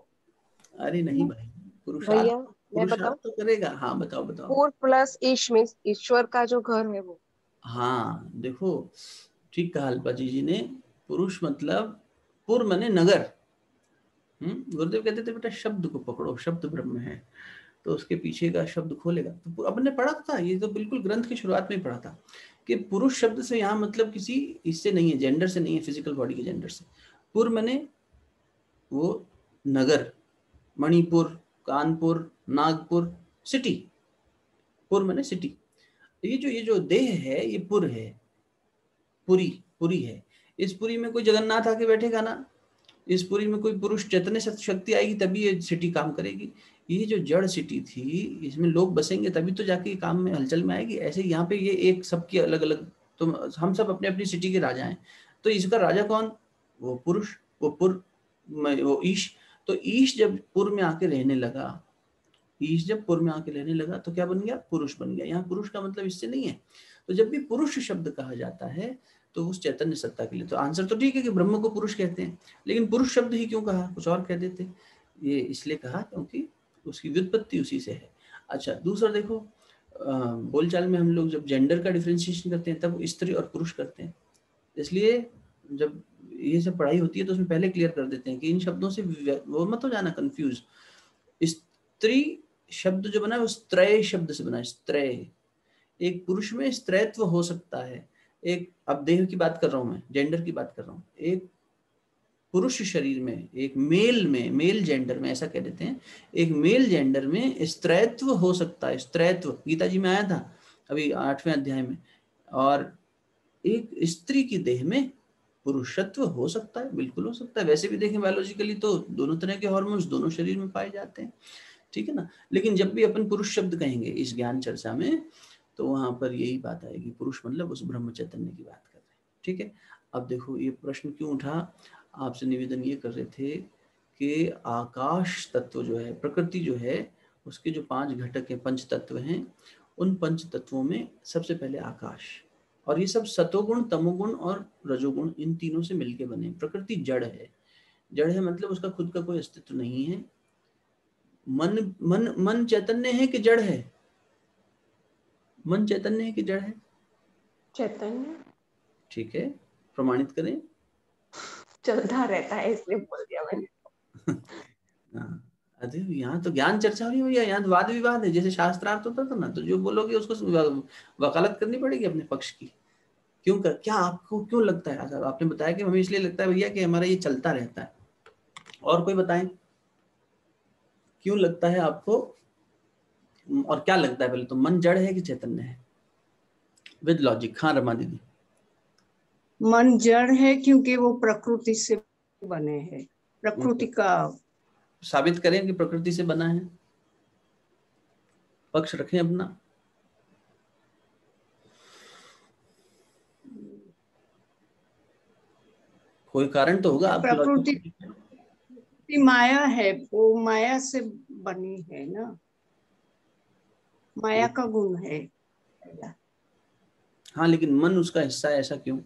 अरे नहीं भाई, पुरुषार्थ, भैया मैं पुरुषार्थ बताऊं, तो करेगा। हाँ बताओ बताओ। पूर प्लस ईश मीन्स ईश्वर का जो घर है वो। हाँ देखो, ठीक कहा अल्पाजी जी ने। पुरुष मतलब पुर माने नगर। गुरुदेव कहते थे बेटा शब्द को पकड़ो, शब्द ब्रह्म है, तो उसके पीछे का शब्द खोलेगा। तो अपन ने पढ़ा था, ये तो बिल्कुल ग्रंथ की शुरुआत में ही पढ़ा था कि पुरुष शब्द से यहाँ मतलब किसी इससे नहीं है, जेंडर से नहीं है, फिजिकल बॉडी के जेंडर से। पुर माने वो नगर, मणिपुर, कानपुर, नागपुर, सिटी। पुर माने सिटी। ये जो देह है ये पुर है, पुरी, पुरी है। इस पुरी में कोई जगन्नाथ आके बैठेगा ना, इस पुरी में कोई पुरुष चैतन्य शक्ति आएगी तभी ये सिटी काम करेगी। ये जो जड़ सिटी थी, इसमें लोग बसेंगे तभी तो जाके काम में हलचल में आएगी। ऐसे यहाँ पे ये एक सबकी अलग अलग, तो हम सब अपने अपनी सिटी के राजा हैं। तो इसका राजा कौन? वो पुरुष, वो पुर, वो ईश। तो ईश जब पुर में आके रहने लगा, ईश जब पुर में आके रहने लगा तो क्या बन गया? पुरुष बन गया। यहाँ पुरुष का मतलब इससे नहीं है। तो जब भी पुरुष शब्द कहा जाता है तो उस चैतन्य सत्ता के लिए, तो आंसर तो ठीक है कि ब्रह्म को पुरुष कहते हैं, लेकिन पुरुष शब्द ही क्यों कहा, कुछ और कह देते। ये इसलिए कहा क्योंकि उसकी व्युत्पत्ति उसी से है। अच्छा दूसरा देखो, बोलचाल में हम लोग जब जेंडर का डिफरेंशिएशन करते हैं तब स्त्री और पुरुष करते हैं। इसलिए जब ये सब पढ़ाई होती है तो उसमें पहले क्लियर कर देते हैं कि इन शब्दों से वो मत हो जाना कंफ्यूज। स्त्री शब्द जो बना है वो स्त्रय शब्द से बना है, स्त्रय। एक पुरुष में स्त्रैत्व हो सकता है, एक, अब देह की बात कर रहा हूं मैं, जेंडर की बात कर रहा हूं, एक पुरुष शरीर में, एक मेल में, मेल जेंडर में, ऐसा कह देते हैं, एक मेल जेंडर में स्त्रैत्व हो सकता है। स्त्रैत्व गीता जी में आया था अभी 8वें अध्याय में। और एक स्त्री की देह में पुरुषत्व हो सकता है, बिल्कुल हो सकता है। वैसे भी देखें बायोलॉजिकली तो दोनों तरह के हार्मोन्स दोनों शरीर में पाए जाते हैं, ठीक है ना। लेकिन जब भी अपन पुरुष शब्द कहेंगे इस ज्ञान चर्चा में तो वहां पर यही बात आएगी, पुरुष मतलब उस ब्रह्म चैतन्य की बात कर रहे हैं, ठीक है। अब देखो ये प्रश्न क्यों उठा, आपसे निवेदन ये कर रहे थे कि आकाश तत्व जो है, प्रकृति जो है, उसके जो 5 घटक हैं, पंच तत्व हैं, उन पंच तत्वों में सबसे पहले आकाश, और ये सब सतोगुण, तमोगुण और रजोगुण, इन तीनों से मिलके बने। प्रकृति जड़ है, जड़ है मतलब उसका खुद का कोई अस्तित्व नहीं है। मन मन मन चैतन्य है कि जड़ है? मन चैतन्य है कि जड़ है? चैतन्य। ठीक है, प्रमाणित करें। चलता रहता है इसलिए बोल दिया मैंने। अरे यहाँ तो ज्ञान चर्चा हो रही है भैया, यहाँ तो वाद विवाद है, जैसे शास्त्रार्थ होता था ना, तो जो बोलोगे उसको वकालत करनी पड़ेगी अपने पक्ष की। क्यों कर, क्या आपको क्यों लगता है? आपने बताया कि हमें इसलिए लगता है भैया कि हमारा ये चलता रहता है। और कोई बताएं क्यों लगता है आपको, और क्या लगता है? पहले तो मन जड़ है कि चैतन्य है, विद लॉजिक। हाँ रमा दीदी। मन जड़ है क्योंकि वो प्रकृति से बने हैं, प्रकृति का। साबित करें कि प्रकृति से बना है, पक्ष रखें अपना। कोई कारण तो होगा आपके प्रकृति माया है, वो माया से बनी है ना, माया का गुण है। हाँ लेकिन मन उसका हिस्सा है, ऐसा क्यों?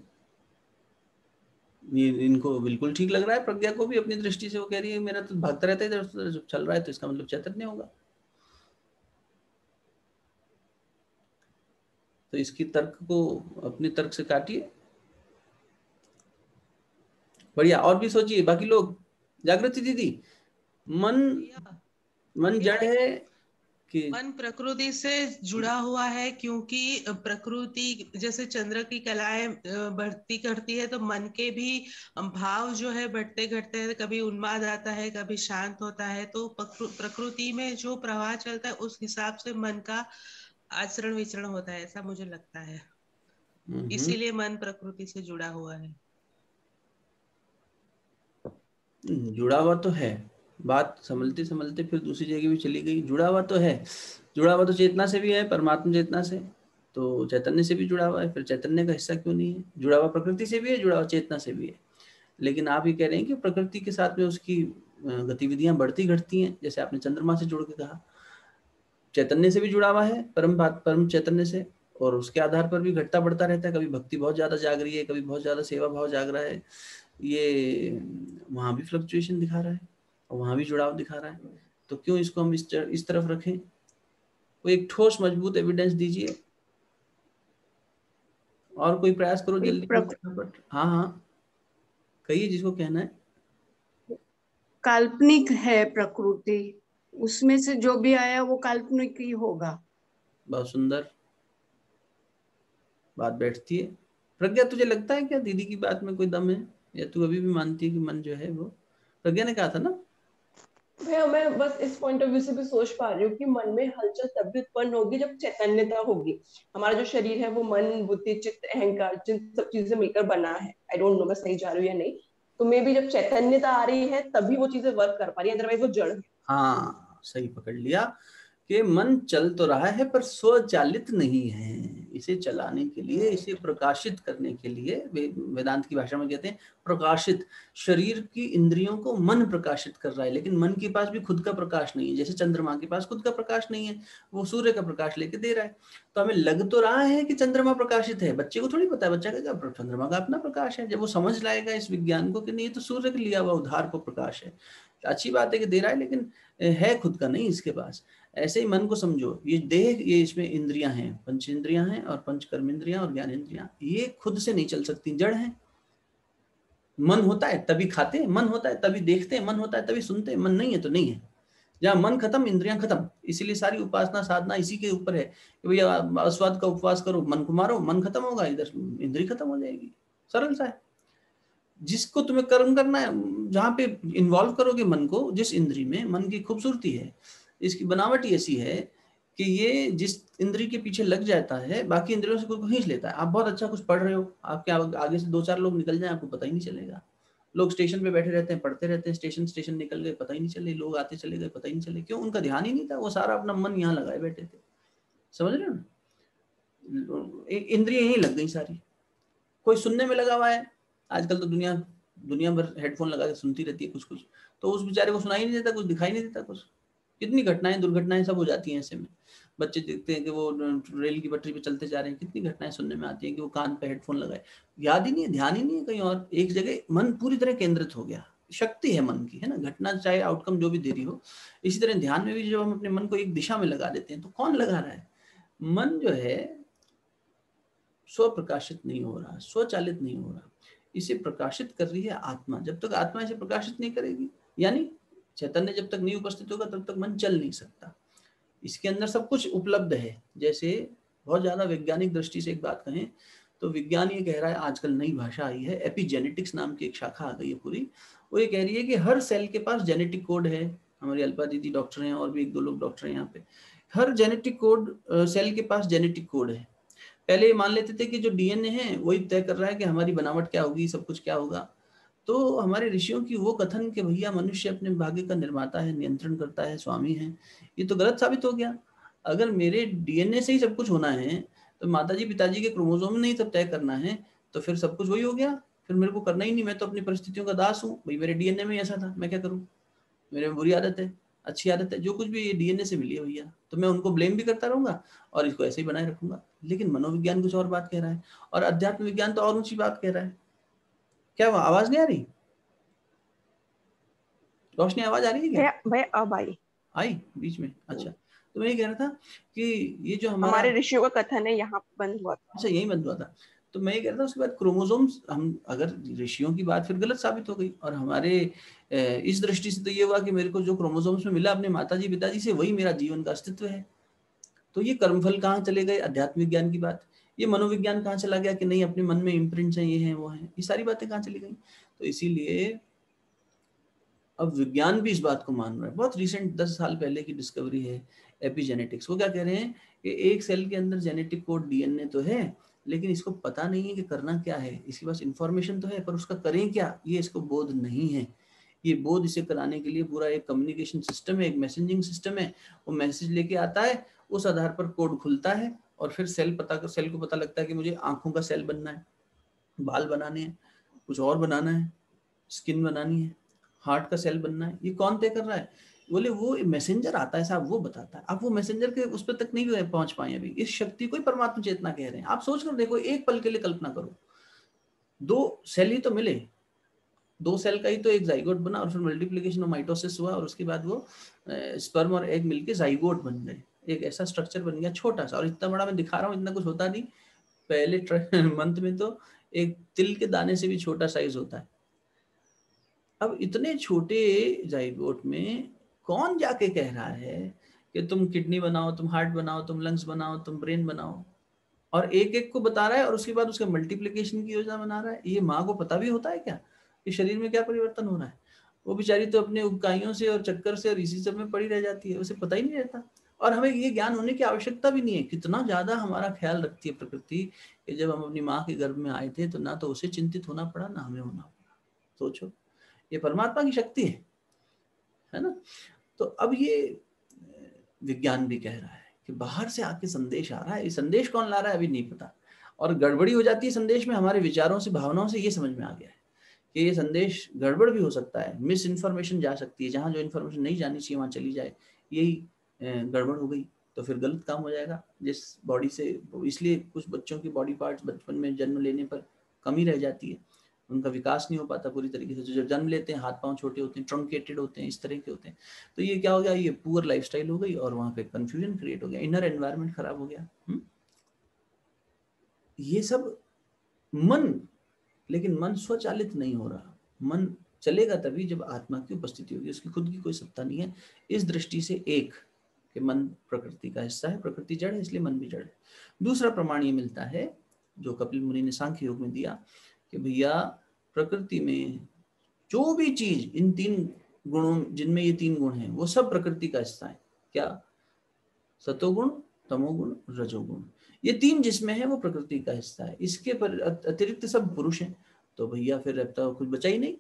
ये इनको बिल्कुल ठीक लग रहा है, प्रज्ञा को भी अपनी दृष्टि से वो कह रही है मेरा तो भागता रहता है इधर, जब चल रहा है तो इसका मतलब चैतन्य होगा। तो इसकी तर्क को अपने तर्क से काटिए, बढ़िया। और भी सोचिए बाकी लोग। जागृति दीदी, मन मन जड़ है कि मन प्रकृति से जुड़ा हुआ है, क्योंकि प्रकृति जैसे चंद्र की कलाएं बढ़ती करती है, तो मन के भी भाव जो है बढ़ते घटते हैं, कभी उन्माद आता है, कभी शांत होता है। तो प्रकृति में जो प्रवाह चलता है उस हिसाब से मन का आचरण विचरण होता है, ऐसा मुझे लगता है। इसीलिए मन प्रकृति से जुड़ा हुआ है। जुड़ा हुआ तो है, बात संभलते संभलते फिर दूसरी जगह भी चली गई। जुड़ा हुआ तो है, जुड़ा हुआ तो चेतना से भी है, परमात्मा चेतना से, तो चैतन्य से भी जुड़ा हुआ है, फिर चैतन्य का हिस्सा क्यों नहीं है? जुड़ा हुआ प्रकृति से भी है, जुड़ा हुआ चेतना से भी है। लेकिन आप ये कह रहे हैं कि प्रकृति के साथ में उसकी गतिविधियां बढ़ती घटती हैं, जैसे आपने चंद्रमा से जुड़ के कहा। चैतन्य से भी जुड़ा हुआ है, परम चैतन्य से, और उसके आधार पर भी घटता बढ़ता रहता है। कभी भक्ति बहुत ज्यादा जाग रही है, कभी बहुत ज्यादा सेवा भाव जाग रहा है, ये वहां भी फ्लक्चुएशन दिखा रहा है और वहां भी जुड़ाव दिखा रहा है। तो क्यों इसको हम इस तरफ रखें? कोई एक ठोस मजबूत एविडेंस दीजिए, और कोई प्रयास करो जल्दी फटाफट। हाँ हाँ कहिए जिसको कहना है। काल्पनिक है प्रकृति, उसमें से जो भी आया वो काल्पनिक ही होगा। बहुत सुंदर बात बैठती है। प्रज्ञा, तुझे लगता है क्या दीदी की बात में कोई दम है, या तू अभी भी मानती है कि मन जो है वो, प्रज्ञा ने कहा था ना? भैया मैं बस इस पॉइंट ऑफ व्यू से भी सोच पा रही हूँ कि मन में हलचल तब भी उत्पन्न होगी जब चैतन्यता होगी। हमारा जो शरीर है वो मन, बुद्धि, चित्त, अहंकार, जिन सब चीजें मिलकर बना है। आई डोंट नो मैं सही जा रही हूँ या नहीं, तो मे भी जब चैतन्यता आ रही है तभी वो चीजें वर्क कर पा रही है, अदरवाइज वो जड़ है। हाँ सही पकड़ लिया कि मन चल तो रहा है पर स्वचालित नहीं है। इसे चलाने के लिए, इसे प्रकाशित करने के लिए, वेदांत की भाषा में कहते हैं प्रकाशित। शरीर की इंद्रियों को मन प्रकाशित कर रहा है, लेकिन मन के पास भी खुद का प्रकाश नहीं है। जैसे चंद्रमा के पास खुद का प्रकाश नहीं है, वो सूर्य का प्रकाश लेके दे रहा है। तो हमें लग तो रहा है कि चंद्रमा प्रकाशित है, बच्चे को थोड़ी पता है। बच्चा का चंद्रमा का अपना प्रकाश है। जब वो समझ लाएगा इस विज्ञान को कि नहीं तो सूर्य का लिया हुआ उधार को प्रकाश है, अच्छी बात है कि दे रहा है, लेकिन है खुद का नहीं इसके पास। ऐसे ही मन को समझो, ये देह, ये इसमें इंद्रियां हैं, पंच इंद्रियां हैं और पंच कर्म इंद्रियां और ज्ञान इंद्रियां, ये खुद से नहीं चल सकती, जड़ हैं। मन होता है तभी खाते हैं, मन होता है तभी देखते हैं, मन होता है तभी सुनते हैं। मन नहीं है तो नहीं है। जहाँ मन खत्म इंद्रियां खत्म। इसीलिए सारी उपासना साधना इसी के ऊपर है कि भैया अस्वाद का उपवास करो, मन को मारो, मन खत्म होगा, इधर इंद्री खत्म हो जाएगी। सरल सा है। जिसको तुम्हें कर्म करना है, जहाँ पे इन्वॉल्व करोगे मन को, जिस इंद्री में, मन की खूबसूरती है, इसकी बनावट ही ऐसी है कि ये जिस इंद्री के पीछे लग जाता है बाकी इंद्रियों से को खींच लेता है। आप बहुत अच्छा कुछ पढ़ रहे हो, आपके आगे से 2-4 लोग निकल जाए, आपको पता ही नहीं चलेगा। लोग स्टेशन पे बैठे रहते हैं, पढ़ते रहते हैं, स्टेशन निकल गए, पता ही नहीं चले। लोग आते चले गए, पता ही नहीं चले। क्यों? उनका ध्यान ही नहीं था, वो सारा अपना मन यहाँ लगाए बैठे थे। समझ रहे हो ना? इंद्रियां यही लग गई सारी। कोई सुनने में लगा हुआ है, आजकल तो दुनिया भर हेडफोन लगा के सुनती रहती है कुछ कुछ, तो उस बेचारे को सुनाई नहीं देता, कुछ दिखाई नहीं देता कुछ। कितनी घटनाएं, दुर्घटनाएं सब हो जाती हैं ऐसे में। बच्चे देखते हैं कि वो रेल की पटरी पे चलते जा रहे हैं, कितनी घटनाएं सुनने में आती हैं कि वो कान पे हेडफोन लगाए, याद ही नहीं है, ध्यान ही नहीं है कहीं और, एक जगह मन पूरी तरह केंद्रित हो गया। शक्ति है मन की, है ना? घटना चाहे आउटकम जो भी दे रही हो, इसी तरह ध्यान में भी जब हम अपने मन को एक दिशा में लगा देते हैं तो कौन लगा रहा है? मन जो है स्व प्रकाशित नहीं हो रहा, स्वचालित नहीं हो रहा, इसे प्रकाशित कर रही है आत्मा। जब तक आत्मा इसे प्रकाशित नहीं करेगी, यानी चैतन्य जब तक नहीं उपस्थित होगा, तब तक मन चल नहीं सकता। इसके अंदर सब कुछ उपलब्ध है। जैसे बहुत ज्यादा वैज्ञानिक दृष्टि से एक बात कहें तो विज्ञान ये कह रहा है, आजकल नई भाषा आई है, एपिजेनेटिक्स नाम की एक शाखा आ गई है पूरी। वो ये कह रही है कि हर सेल के पास जेनेटिक कोड है। हमारी अल्पा दीदी डॉक्टर हैं और भी 1-2 लोग डॉक्टर हैं यहाँ पे। हर जेनेटिक कोड, सेल के पास जेनेटिक कोड है। पहले ये मान लेते थे कि जो डीएनए है वही तय कर रहा है कि हमारी बनावट क्या होगी, सब कुछ क्या होगा। तो हमारे ऋषियों की वो कथन कि भैया मनुष्य अपने भाग्य का निर्माता है, नियंत्रण करता है, स्वामी है, ये तो गलत साबित हो गया। अगर मेरे डीएनए से ही सब कुछ होना है, तो माताजी पिताजी के क्रोमोसोम ने ही सब तय करना है, तो फिर सब कुछ वही हो गया। फिर मेरे को करना ही नहीं, मैं तो अपनी परिस्थितियों का दास हूँ। भाई मेरे डीएनए में ऐसा था, मैं क्या करूँ? मेरे में बुरी आदत है, अच्छी आदत है, जो कुछ भी ये डीएनए से मिली है भैया, तो मैं उनको ब्लेम भी करता रहूंगा और इसको ऐसे ही बनाए रखूंगा। लेकिन मनोविज्ञान कुछ और बात कह रहा है और अध्यात्म विज्ञान तो और ऊंची बात कह रहा है। क्या वो आवाज नहीं आ रही? रोशनी आवाज आ रही है क्या? भैया अब आई बीच में। अच्छा, तो मैं ये कह रहा था कि ये जो हमारे ऋषियों का कथन है यहाँ बंद हुआ था। अच्छा, यही बंद हुआ था। तो मैं ये कह रहा था उसके बाद क्रोमोसोम्स, हम अगर ऋषियों की बात फिर गलत साबित हो गई, और हमारे इस दृष्टि से तो ये हुआ कि मेरे को जो क्रोमोसोम्स में मिला अपने माताजी पिताजी से, वही मेरा जीवन का अस्तित्व है। तो ये कर्मफल कहाँ चले गए, अध्यात्म विज्ञान की बात। ये मनोविज्ञान कहाँ चला गया कि नहीं अपने मन में इम्प्रिंट्स हैं, ये हैं वो हैं, ये सारी बातें कहाँ चली गई। तो इसीलिए अब विज्ञान भी इस बात को मान रहा है। बहुत रिसेंट 10 साल पहले की डिस्कवरी है एपिजेनेटिक्स। वो क्या कह रहे हैं कि एक सेल के अंदर जेनेटिक कोड डीएनए तो है, लेकिन इसको पता नहीं है कि करना क्या है। इसके पास इंफॉर्मेशन तो है, पर उसका करें क्या, ये इसको बोध नहीं है। ये बोध इसे कराने के लिए पूरा एक कम्युनिकेशन सिस्टम है, एक मैसेजिंग सिस्टम है। वो मैसेज लेके आता है, उस आधार पर कोड खुलता है, और फिर सेल को पता लगता है कि मुझे आंखों का सेल बनना है, बाल बनाने हैं, कुछ और बनाना है, स्किन बनानी है, हार्ट का सेल बनना है। ये कौन तय कर रहा है? बोले वो मैसेंजर आता है साहब, वो बताता है। आप वो मैसेंजर के उस पर तक नहीं पहुंच पाए अभी। इस शक्ति को ही परमात्मा चेतना कह रहे हैं। आप सोच कर देखो, एक पल के लिए कल्पना करो, 2 सेल ही तो मिले, 2 सेल का ही तो एक जाइगोट बना, और फिर मल्टीप्लिकेशन और माइटोसिस हुआ, और उसके बाद वो स्पर्म और एग मिलके जाइगोट बन गए। एक ऐसा स्ट्रक्चर बन गया छोटा सा, और इतना बड़ा मैं दिखा रहा हूँ, इतना कुछ होता नहीं। पहले मंथ में तो एक तिल के दाने से भी छोटा साइज होता है। अब इतने छोटे जाइगोट में कौन जाके कह रहा है कि तुम किडनी बनाओ, तुम हार्ट बनाओ, तुम लंग्स बनाओ, तुम ब्रेन बनाओ, और एक एक को बता रहा है, और उसके बाद उसका मल्टीप्लिकेशन की योजना बना रहा है। ये माँ को पता भी होता है क्या कि शरीर में क्या परिवर्तन हो रहा है? वो बेचारी तो अपने उबकाइयों से और चक्कर से और इसी सब में पड़ी रह जाती है, उसे पता ही नहीं रहता। और हमें ये ज्ञान होने की आवश्यकता भी नहीं है। कितना ज्यादा हमारा ख्याल रखती है प्रकृति कि जब हम अपनी माँ के गर्भ में आए थे तो ना तो उसे चिंतित होना पड़ा, ना हमें होना पड़ा। सोचो, ये परमात्मा की शक्ति है ना। तो अब ये विज्ञान भी कह रहा है कि बाहर से आके संदेश आ रहा है। ये संदेश कौन ला रहा है अभी नहीं पता, और गड़बड़ी हो जाती है संदेश में हमारे विचारों से, भावनाओं से। ये समझ में आ गया है कि ये संदेश गड़बड़ भी हो सकता है, मिस इन्फॉर्मेशन जा सकती है, जहां जो इन्फॉर्मेशन नहीं जानी चाहिए वहां चली जाए। यही गड़बड़ हो गई तो फिर गलत काम हो जाएगा जिस बॉडी से। इसलिए कुछ बच्चों की बॉडी पार्ट्स बचपन में जन्म लेने पर कमी रह जाती है, उनका विकास नहीं हो पाता पूरी तरीके से। तो जब जन्म लेते हैं हाथ पांव छोटे होते हैं, ट्रंकेटेड होते हैं, इस तरह के होते हैं। तो ये क्या हो गया, ये पुअर लाइफस्टाइल हो गई, और वहां पे कंफ्यूजन क्रिएट हो गया, इनर एनवायरनमेंट खराब हो गया। ये सब मन, लेकिन मन स्वचालित नहीं हो रहा। मन चलेगा तभी जब आत्मा की उपस्थिति होगी, उसकी खुद की कोई सत्ता नहीं है। इस दृष्टि से एक कि मन प्रकृति का हिस्सा है, प्रकृति जड़ है, इसलिए मन भी जड़ है। दूसरा प्रमाण ये मिलता है जो कपिल मुनि ने सांख्य योग में दिया कि भैया प्रकृति में जो भी चीज, इन 3 गुणों, जिनमें ये 3 गुण हैं, वो सब प्रकृति का हिस्सा है। क्या? सतोगुण, तमोगुण, रजोगुण। ये 3 जिसमें है वो प्रकृति का हिस्सा है। इसके पर अतिरिक्त सब पुरुष हैं। तो भैया फिर अब तो कुछ बचा ही नहीं।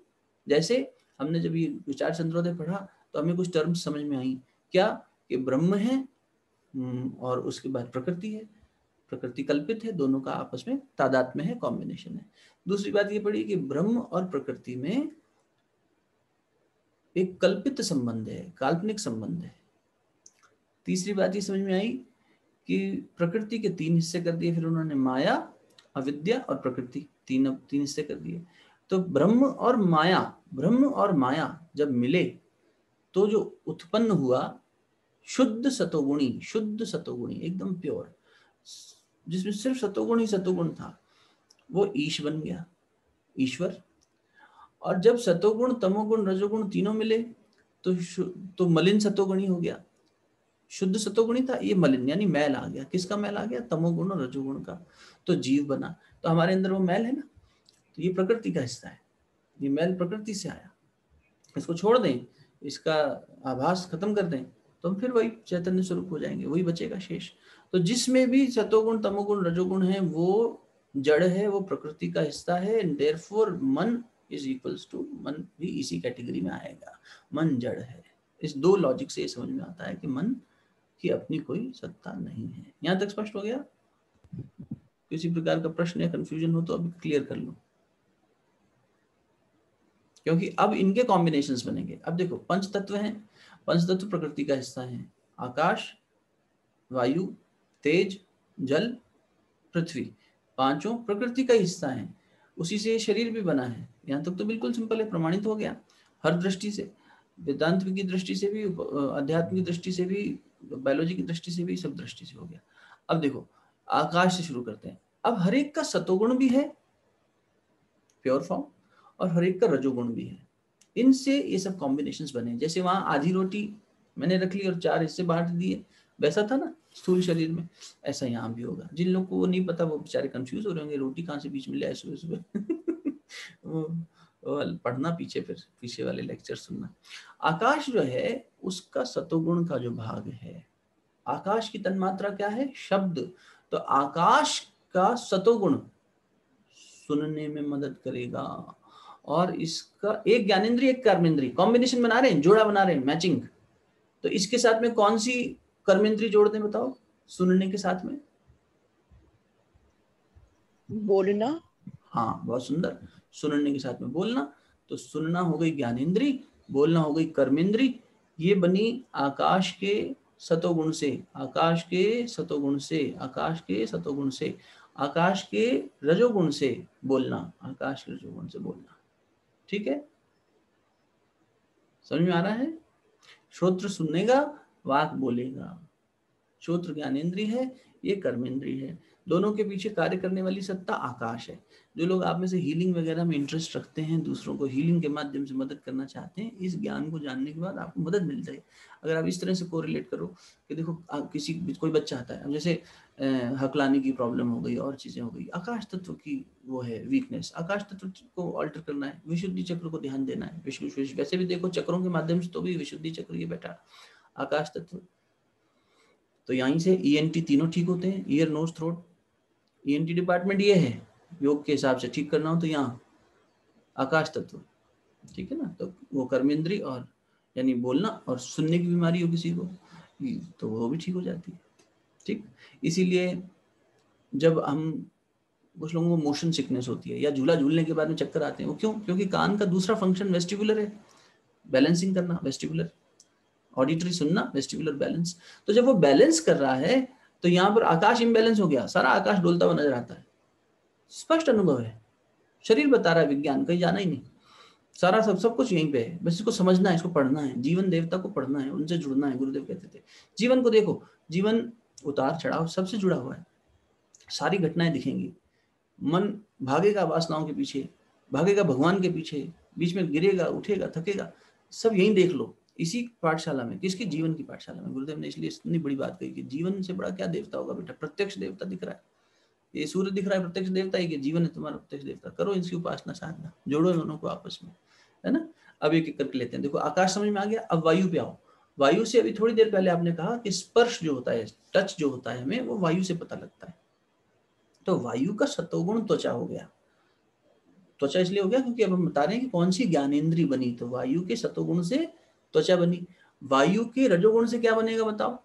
जैसे हमने जब ये विचार चंद्रोदय पढ़ा तो हमें कुछ टर्म्स समझ में आई। क्या? कि ब्रह्म है और उसके बाद प्रकृति है, प्रकृति कल्पित है, दोनों का आपस में तादात्म्य है, कॉम्बिनेशन है। दूसरी बात ये पढ़ी कि ब्रह्म और प्रकृति में एक कल्पित संबंध है, काल्पनिक संबंध है। तीसरी बात ये समझ में आई कि प्रकृति के 3 हिस्से कर दिए, फिर उन्होंने माया, अविद्या और प्रकृति, 3 हिस्से कर दिए। तो ब्रह्म और माया जब मिले तो जो उत्पन्न हुआ शुद्ध सतोगुणी एकदम प्योर, जिसमें सिर्फ सतोगुण ही सतोगुण था, वो ईश बन गया, ईश्वर। और जब सतोगुण, तमोगुण, रजोगुण तीनों मिले तो मलिन सतोगुणी हो गया। शुद्ध सतोगुणी था, ये मलिन यानी मैल आ गया। किसका मैल आ गया? तमोगुण और रजोगुण का। तो जीव बना। तो हमारे अंदर वो मैल है ना, तो ये प्रकृति का हिस्सा है, ये मैल प्रकृति से आया। इसको छोड़ दें, इसका आभास खत्म कर दें, तो हम फिर वही चैतन्य स्वरूप हो जाएंगे, वही बचेगा शेष। तो जिसमें भी सतोगुण, तमोगुण, रजोगुण है वो जड़ है, वो प्रकृति का हिस्सा है। देयरफॉर मन इज इक्वल्स टू, मन भी इसी कैटेगरी में आएगा, मन जड़ है। इस 2 लॉजिक से ये समझ में आता है कि मन की अपनी कोई सत्ता नहीं है। यहां तक स्पष्ट हो गया? किसी प्रकार का प्रश्न या कंफ्यूजन हो तो अभी क्लियर कर लो, क्योंकि अब इनके कॉम्बिनेशंस बनेंगे। अब देखो, 5 तत्व हैं, 5 तत्व प्रकृति का हिस्सा है। आकाश, वायु, तेज, जल, पृथ्वी, 5 प्रकृति का हिस्सा है। उसी से शरीर भी बना है। यहाँ तक तो बिल्कुल सिंपल है, प्रमाणित हो गया हर दृष्टि से, वेदांत की दृष्टि से भी, अध्यात्म की दृष्टि से भी, बायोलॉजी की दृष्टि से भी, सब दृष्टि से हो गया। अब देखो, आकाश से शुरू करते हैं। अब हर एक का सतोगुण भी है प्योर फॉर्म, और हर एक का रजोगुण भी है। इनसे ये सब कॉम्बिनेशंस बने। जैसे वहां आधी रोटी मैंने रख ली और 4 हिस्से बांट दिए, वैसा था ना स्थूल शरीर में, ऐसा यहाँ भी होगा। जिन लोगों को वो नहीं पता वो बेचारे कंफ्यूज हो रहे होंगे, रोटी कहाँ से बीच में ले आए सुबह सुबह वो पढ़ना पीछे, फिर पीछे वाले लेक्चर सुनना। आकाश जो है उसका सतोगुण का जो भाग है, आकाश की तन्मात्रा क्या है? शब्द। तो आकाश का सतोगुण सुनने में मदद करेगा, और इसका एक ज्ञानेंद्रिय एक कर्मेंद्रिय कॉम्बिनेशन बना रहे हैं, जोड़ा बना रहे हैं, मैचिंग। तो इसके साथ में कौन सी कर्मेंद्रिय जोड़ दें बताओ सुनने के साथ में? बोलना। हाँ बहुत सुंदर, सुनने के साथ में बोलना। तो सुनना हो गई ज्ञानेंद्रिय, बोलना हो गई कर्मेंद्रिय। ये बनी आकाश के सतोगुण से, आकाश के सतोगुण से, आकाश के सतोगुण से, आकाश के रजोगुण से बोलना, आकाश के रजोगुण से बोलना। ठीक है, समझ में आ रहा है? श्रोत्र सुनेगा, वाक बोलेगा। श्रोत्र ज्ञानेंद्रिय है, ये कर्मेंद्रिय है। दोनों के पीछे कार्य करने वाली सत्ता आकाश है। जो लोग आप में से हीलिंग वगैरह में इंटरेस्ट रखते हैं, दूसरों को हीलिंग के माध्यम से मदद करना चाहते हैं, इस ज्ञान को जानने के बाद आपको मदद मिल जाए। अगर आप इस तरह से कोरिलेट करो कि देखो आप कोई बच्चा आता है, अब जैसे हकलाने की प्रॉब्लम हो गई और चीजें हो गई, आकाश तत्व की वो है वीकनेस, आकाश तत्व को ऑल्टर करना है, विशुद्धि चक्र को ध्यान देना है। वैसे भी देखो चक्रों के माध्यम से तो भी विशुद्धि चक्र ये बैठा आकाश तत्व। तो यहीं से ENT तीनों ठीक होते हैं, ear nose throat. ENT department ये है, योग के हिसाब से ठीक करना हो तो यहाँ आकाश तत्व, ठीक है ना। तो वो कर्मेंद्रिय और यानी बोलना, और सुनने की बीमारी हो किसी को तो वो भी ठीक हो जाती है। ठीक, इसीलिए जब हम कुछ लोगों को मोशन सिकनेस होती है या झूला झूलने के बाद में चक्कर आते हैं, वो क्यों? क्योंकि कान का दूसरा फंक्शन वेस्टिबुलर है, बैलेंसिंग करना, वेस्टिबुलर। ऑडिटरी सुनना, वेस्टिबुलर बैलेंस। तो जब वो बैलेंस कर रहा है तो यहाँ पर आकाश इम्बैलेंस हो गया, सारा आकाश डोलता हुआ नजर आता है। स्पष्ट अनुभव है, शरीर बता रहा है, विज्ञान कहीं जाना ही नहीं, सारा सब कुछ यहीं पे है। बस इसको समझना है, इसको पढ़ना है, जीवन देवता को पढ़ना है, उनसे जुड़ना है। गुरुदेव कहते थे जीवन को देखो, जीवन उतार चढ़ाव सबसे जुड़ा हुआ है, सारी घटनाएं दिखेंगी। मन भागेगा वासनाओं के पीछे, भागेगा भगवान के पीछे, बीच में गिरेगा, उठेगा, थकेगा, सब यहीं देख लो, इसी पाठशाला में। किसकी? जीवन की पाठशाला में। गुरुदेव ने इसलिए इतनी बड़ी बात कही कि जीवन से बड़ा क्या देवता होगा बेटा? प्रत्यक्ष देवता दिख रहा है, ये सूर्य दिख रहा है, प्रत्यक्ष देवता है कि जीवन है तुम्हारा प्रत्यक्ष देवता। करो इनकी उपासना साधना, जोड़ो दोनों को आपस में, है ना। अब एक एक करके लेते हैं। देखो आकाश समझ में आ गया, अब वायु पे आओ। वायु से अभी थोड़ी देर पहले आपने कहा कि स्पर्श जो होता है, टच जो होता है हमें, वो वायु से पता लगता है। तो वायु का सतोगुण त्वचा हो गया। त्वचा इसलिए हो गया क्योंकि अब हम बता रहे हैं कि कौन सी ज्ञानेंद्रिय बनी, तो वायु के सतोगुण से त्वचा बनी। वायु के रजोगुण से क्या बनेगा बताओ?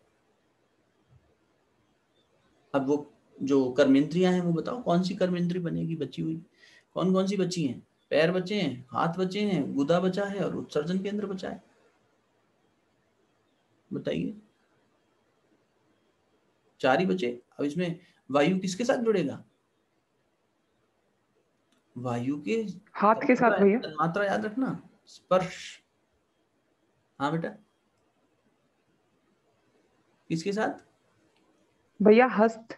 अब वो जो कर्मेंद्रियां हैं वो बताओ, कौन सी कर्मेंद्रिय बनेगी बची हुई? कौन कौन सी बची हैं? पैर बचे हैं, हाथ बचे हैं, गुदा बचा है और उत्सर्जन केंद्र बचा है। बताइए, 4 ही बचे। अब इसमें वायु किसके साथ जुड़ेगा? वायु के हाथ के साथ भैया। मात्रा याद रखना, स्पर्श। हाँ बेटा, किसके साथ भैया? हस्त।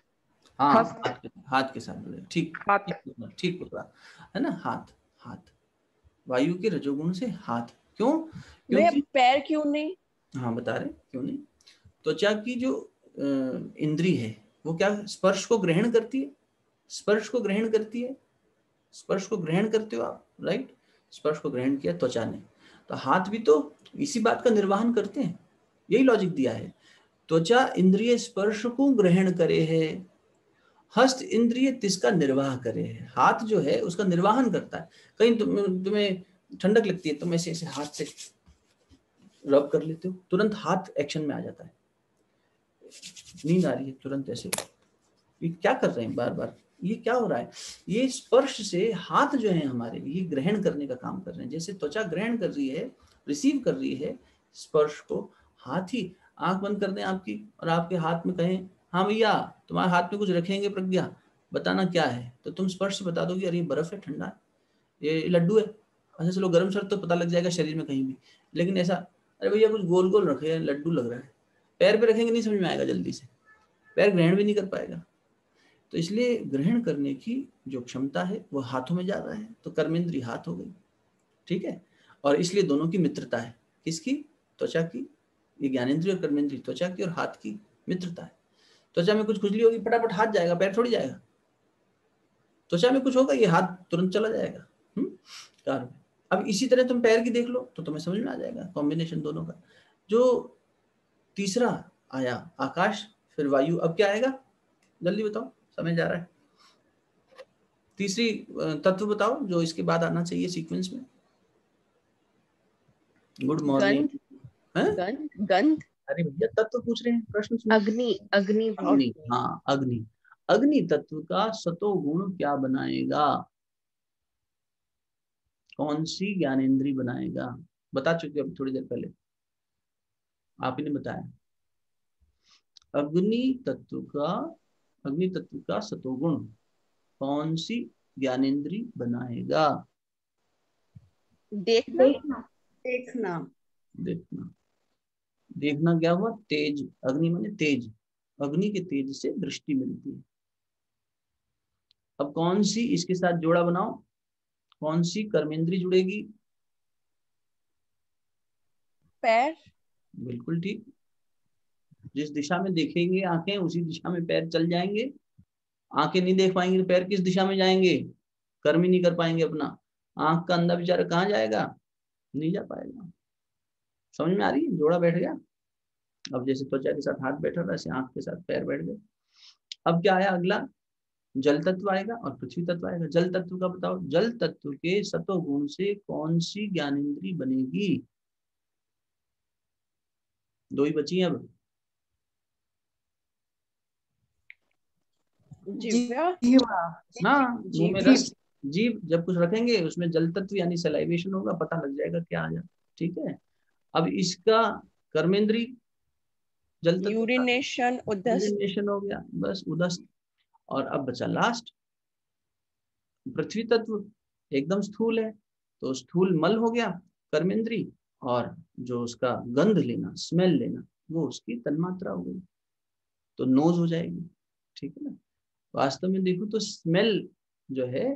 हाँ, हस्त। हाथ के साथ जुड़ेगा। ठीक, हाथ। ठीक पकड़ा है ना। हाथ, हाथ वायु के रजोगुण से हाथ। क्यों? क्योंकि पैर क्यों नहीं? हाँ बता रहे क्यों नहीं। त्वचा की जो इंद्री है वो क्या स्पर्श को ग्रहण करती है, स्पर्श को ग्रहण करती है। स्पर्श को ग्रहण करते हो आप, राइट। स्पर्श को ग्रहण किया त्वचा ने, तो हाथ भी तो इसी बात का निर्वहन करते हैं। यही लॉजिक दिया है। त्वचा इंद्रिय स्पर्श को ग्रहण करे है, हस्त इंद्रिय तिसका निर्वाह करे है। हाथ जो है उसका निर्वाहन करता है। कहीं तुम्हें ठंडक लगती है, तुम ऐसे ऐसे हाथ से रब कर लेते हो, तुरंत हाथ एक्शन में आ जाता है। नींद आ रही है, तुरंत ऐसे ये क्या कर रहे हैं बार बार, ये क्या हो रहा है? ये स्पर्श से हाथ जो है हमारे, ये ग्रहण करने का काम कर रहे हैं। जैसे त्वचा ग्रहण कर रही है, रिसीव कर रही है स्पर्श को, हाथ ही। आंख बंद कर दें आपकी और आपके हाथ में कहें हाँ भैया तुम्हारे हाथ में कुछ रखेंगे प्रज्ञा, बताना क्या है, तो तुम स्पर्श से बता दोगे अरे ये बर्फ है, ठंडा है, ये लड्डू है। अच्छा चलो गर्म सर्द तो पता लग जाएगा शरीर में कहीं भी, लेकिन ऐसा अरे भैया कुछ गोल गोल रखे, लड्डू लग रहा है, पैर पे रखेंगे नहीं समझ में आएगा जल्दी से, पैर ग्रहण भी नहीं कर पाएगा। तो इसलिए ग्रहण करने की जो क्षमता है वो हाथों में ज्यादा है, तो कर्मेंद्री हाथ हो गई, ठीक है। और इसलिए दोनों की मित्रता है, किसकी? त्वचा की, ये ज्ञानेंद्रिय और कर्मेंद्रिय त्वचा की और हाथ की मित्रता है। त्वचा में कुछ खुजली होगी फटाफट हाथ जाएगा, पैर थोड़ी जाएगा। त्वचा में कुछ होगा ये हाथ तुरंत चला जाएगा कार में। अब इसी तरह तुम पैर की देख लो तो तुम्हें समझ में आ जाएगा कॉम्बिनेशन दोनों का। जो तीसरा आया आकाश, फिर वायु, अब क्या आएगा जल्दी बताओ, समय जा रहा है। तीसरी तत्व बताओ जो इसके बाद आना चाहिए सीक्वेंस में। Good morning. गंध। अरे भैया तत्व पूछ रहे हैं, प्रश्न सुनो। अग्नि। अग्नि। अग्नि, हाँ अग्नि। अग्नि तत्व का सतोगुण क्या बनाएगा? कौन सी ज्ञानेंद्री बनाएगा? बता चुके अभी थोड़ी देर पहले, आप ही ने बताया। अग्नि तत्व का सतोगुण कौन सी ज्ञानेंद्री बनाएगा? देखना। देखना। देखना। देखना क्या हुआ? तेज। अग्नि माने तेज, अग्नि के तेज से दृष्टि मिलती है। अब कौन सी इसके साथ जोड़ा बनाओ, कौन सी कर्मेंद्री जुड़ेगी? पैर। बिल्कुल ठीक। जिस दिशा में देखेंगे आंखें उसी दिशा में पैर चल जाएंगे। आंखें नहीं देख पाएंगे तो पैर किस दिशा में जाएंगे? कर्म ही नहीं कर पाएंगे अपना। आंख का अंधा बेचारा कहाँ जाएगा? नहीं जा पाएगा। समझ में आ रही है? जोड़ा बैठ गया। अब जैसे त्वचा के साथ हाथ बैठा था, ऐसे आंख के साथ पैर बैठ गए। अब क्या आया अगला? जल तत्व आएगा और पृथ्वी तत्व आएगा। जल तत्व का बताओ, जल तत्व के सतोगुण से कौन सी ज्ञानेंद्री बनेगी? दो ही बची हैं अब। हाँ, मुंह में रस, जीभ जब कुछ रखेंगे उसमें जल तत्व यानी सलाइवेशन होगा, पता लग जाएगा क्या आ जाए, ठीक है। अब इसका कर्मेंद्री जल तत्व, यूरिनेशन, उदस्त। यूरिनेशन हो गया, बस उदस्त। और अब बचा लास्ट पृथ्वी तत्व, एकदम स्थूल है तो स्थूल मल हो गया कर्मेंद्री, और जो उसका गंध लेना, स्मेल लेना, वो उसकी तन्मात्रा हो गई, तो नोज हो जाएगी, ठीक है ना। वास्तव में देखो तो स्मेल जो है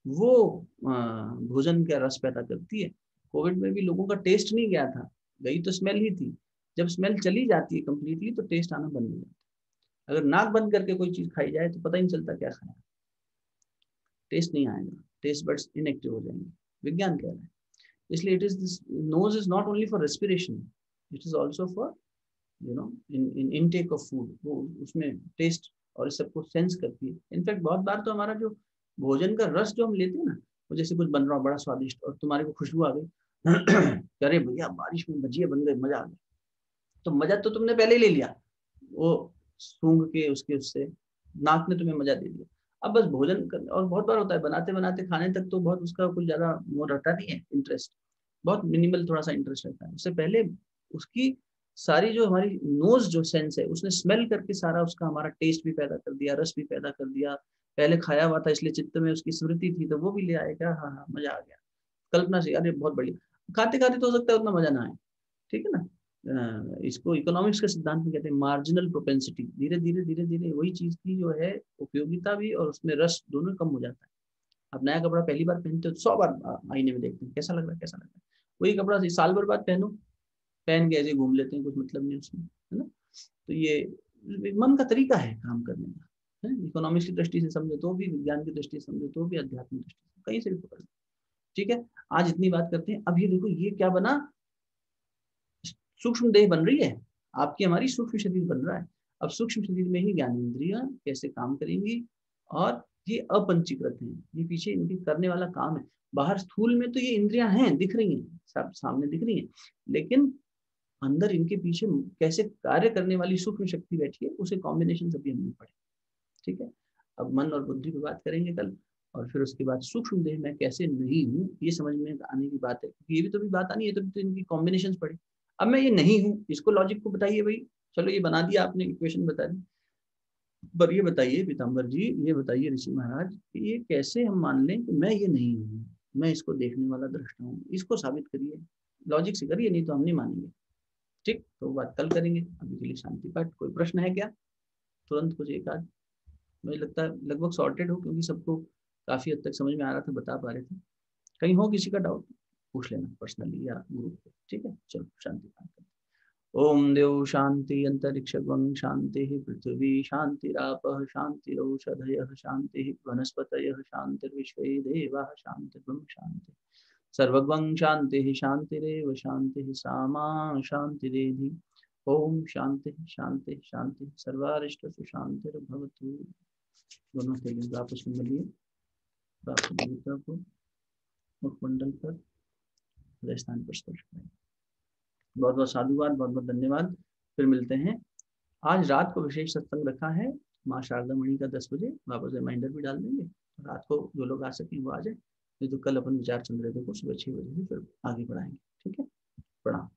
वो भोजन का रस पैदा करती है। कोविड में भी लोगों का टेस्ट नहीं गया था, गई तो स्मेल ही थी। जब स्मेल चली जाती है कंप्लीटली तो टेस्ट आना बंद हो जाता है। अगर नाक बंद करके कोई चीज खाई जाए तो पता ही नहीं चलता क्या खाया, टेस्ट नहीं आएगा, टेस्ट बड्स इनएक्टिव हो जाएंगे, विज्ञान कह रहा है। इसलिए it is this knows is not only for respiration, it is also for in intake of food. वो उसमें टेस्ट और इस सबको सेंस करती है। इनफैक्ट बहुत बार तो हमारा जो भोजन का रस जो हम लेते हैं ना, वो जैसे कुछ बन रहा हो बड़ा स्वादिष्ट और तुम्हारे को खुशबू आ गई, अरे भैया बारिश में भजिया बन गए, मजा आ गया, तो मजा तो तुमने पहले ही ले लिया, वो सूंघ के उसके उससे नाक ने तुम्हें मजा दे दिया। अब बस भोजन कर, और बहुत बार होता है बनाते बनाते खाने तक तो बहुत उसका कुछ ज्यादा वो रहता नहीं है, इंटरेस्ट बहुत मिनिमल थोड़ा सा इंटरेस्ट रहता है। उससे पहले उसकी सारी जो हमारी नोज जो सेंस है उसने स्मेल करके सारा उसका हमारा टेस्ट भी पैदा कर दिया, रस भी पैदा कर दिया। पहले खाया हुआ था इसलिए चित्त में उसकी स्मृति थी तो वो भी ले आएगा, हाँ हाँ मजा आ गया, कल्पना से अरे बहुत बढ़िया। खाते खाते तो हो सकता है उतना मजा ना आए, ठीक है ना। इसको इकोनॉमिक्स के सिद्धांत में कहते हैं मार्जिनल प्रोपेंसिटी। धीरे धीरे धीरे धीरे वही चीज की जो है उपयोगिता भी और उसमें रस दोनों कम हो जाता है। आप नया कपड़ा पहली बार पहनते हो 100 बार आईने में देखते हैं कैसा लग रहा है, कैसा लग रहा है। वही कपड़ा साल भर बाद पहनो, पहन के ऐसे घूम लेते हैं, कुछ मतलब नहीं उसमें, है ना। तो ये मन का तरीका है काम करने का, है। इकोनॉमिक्स की दृष्टि से समझो तो भी, विज्ञान की दृष्टि से समझो तो भी, आध्यात्मिक दृष्टि से कहीं से भी पकड़ लो, ठीक है। आज इतनी बात करते हैं। अब ये देखो ये क्या बना, सूक्ष्म देह बन रही है आपकी, हमारी सूक्ष्म शरीर बन रहा है। अब सूक्ष्म शरीर में ही ज्ञानेंद्रियां कैसे काम करेंगी, और ये अपंचीकृत हैं, ये पीछे इनके करने वाला काम है। बाहर स्थूल में तो ये इंद्रियां हैं, दिख रही हैं, सब सामने दिख रही हैं, लेकिन अंदर इनके पीछे कैसे कार्य करने वाली सूक्ष्म शक्ति बैठी है, उसे कॉम्बिनेशन अभी हमने पढ़े, ठीक है। अब मन और बुद्धि पे बात करेंगे कल, और फिर उसके बाद सूक्ष्म देह में कैसे नहीं हूँ ये समझ में आने की बात है, क्योंकि ये भी तो भी बात आनी है, तो इनकी कॉम्बिनेशन पढ़े। अब मैं ये नहीं हूँ, इसको लॉजिक को बताइए भाई, चलो ये बना दिया आपने, इक्वेशन बता दी, पर ये बताइए पीताम्बर जी, ये बताइए ऋषि महाराज, ये कैसे हम मान लें कि मैं ये नहीं हूँ, मैं इसको देखने वाला दृष्टा हूँ, इसको साबित करिए, लॉजिक से करिए, नहीं तो हम नहीं मानेंगे, ठीक। तो बात कल करेंगे, अभी के लिए शांति पाठ। कोई प्रश्न है क्या? तुरंत कुछ एक आध। मुझे लगता है लगभग सॉर्टेड हो, क्योंकि सबको काफी हद तक समझ में आ रहा था, बता पा रहे थे। कहीं हो किसी का डाउट पूछ लेना पर्सनली या ग्रुप पे, ठीक है। चलो शांति। ओम देव शांति अंतरिक्ष शांति पृथ्वी शांतिरापः शांतिरौषधयः शांति वनस्पतयः शांतिर्विश्वे देवाः शांतिर्ब्रह्म शांति सर्वगं शांति शांतिरेव शांति सामा शांतिरेधि। ओम शांति शांति शांति सर्वारिष्टसु शांतिर्भवतु। दोनों के लिए आपस में मिलिए, को मुखमंडल पर हृदय स्थान पर स्पर्श करें। बहुत बहुत साधुवाद, बहुत बहुत धन्यवाद। फिर मिलते हैं। आज रात को विशेष सत्संग रखा है माँ शारदा मणि का 10 बजे, वापस रिमाइंडर भी डाल देंगे। रात को जो लोग आ सकें वो आ जाए, नहीं तो कल अपन विचार चंद्रोदय को सुबह 6 बजे से फिर आगे बढ़ाएंगे। ठीक है, प्रणाम।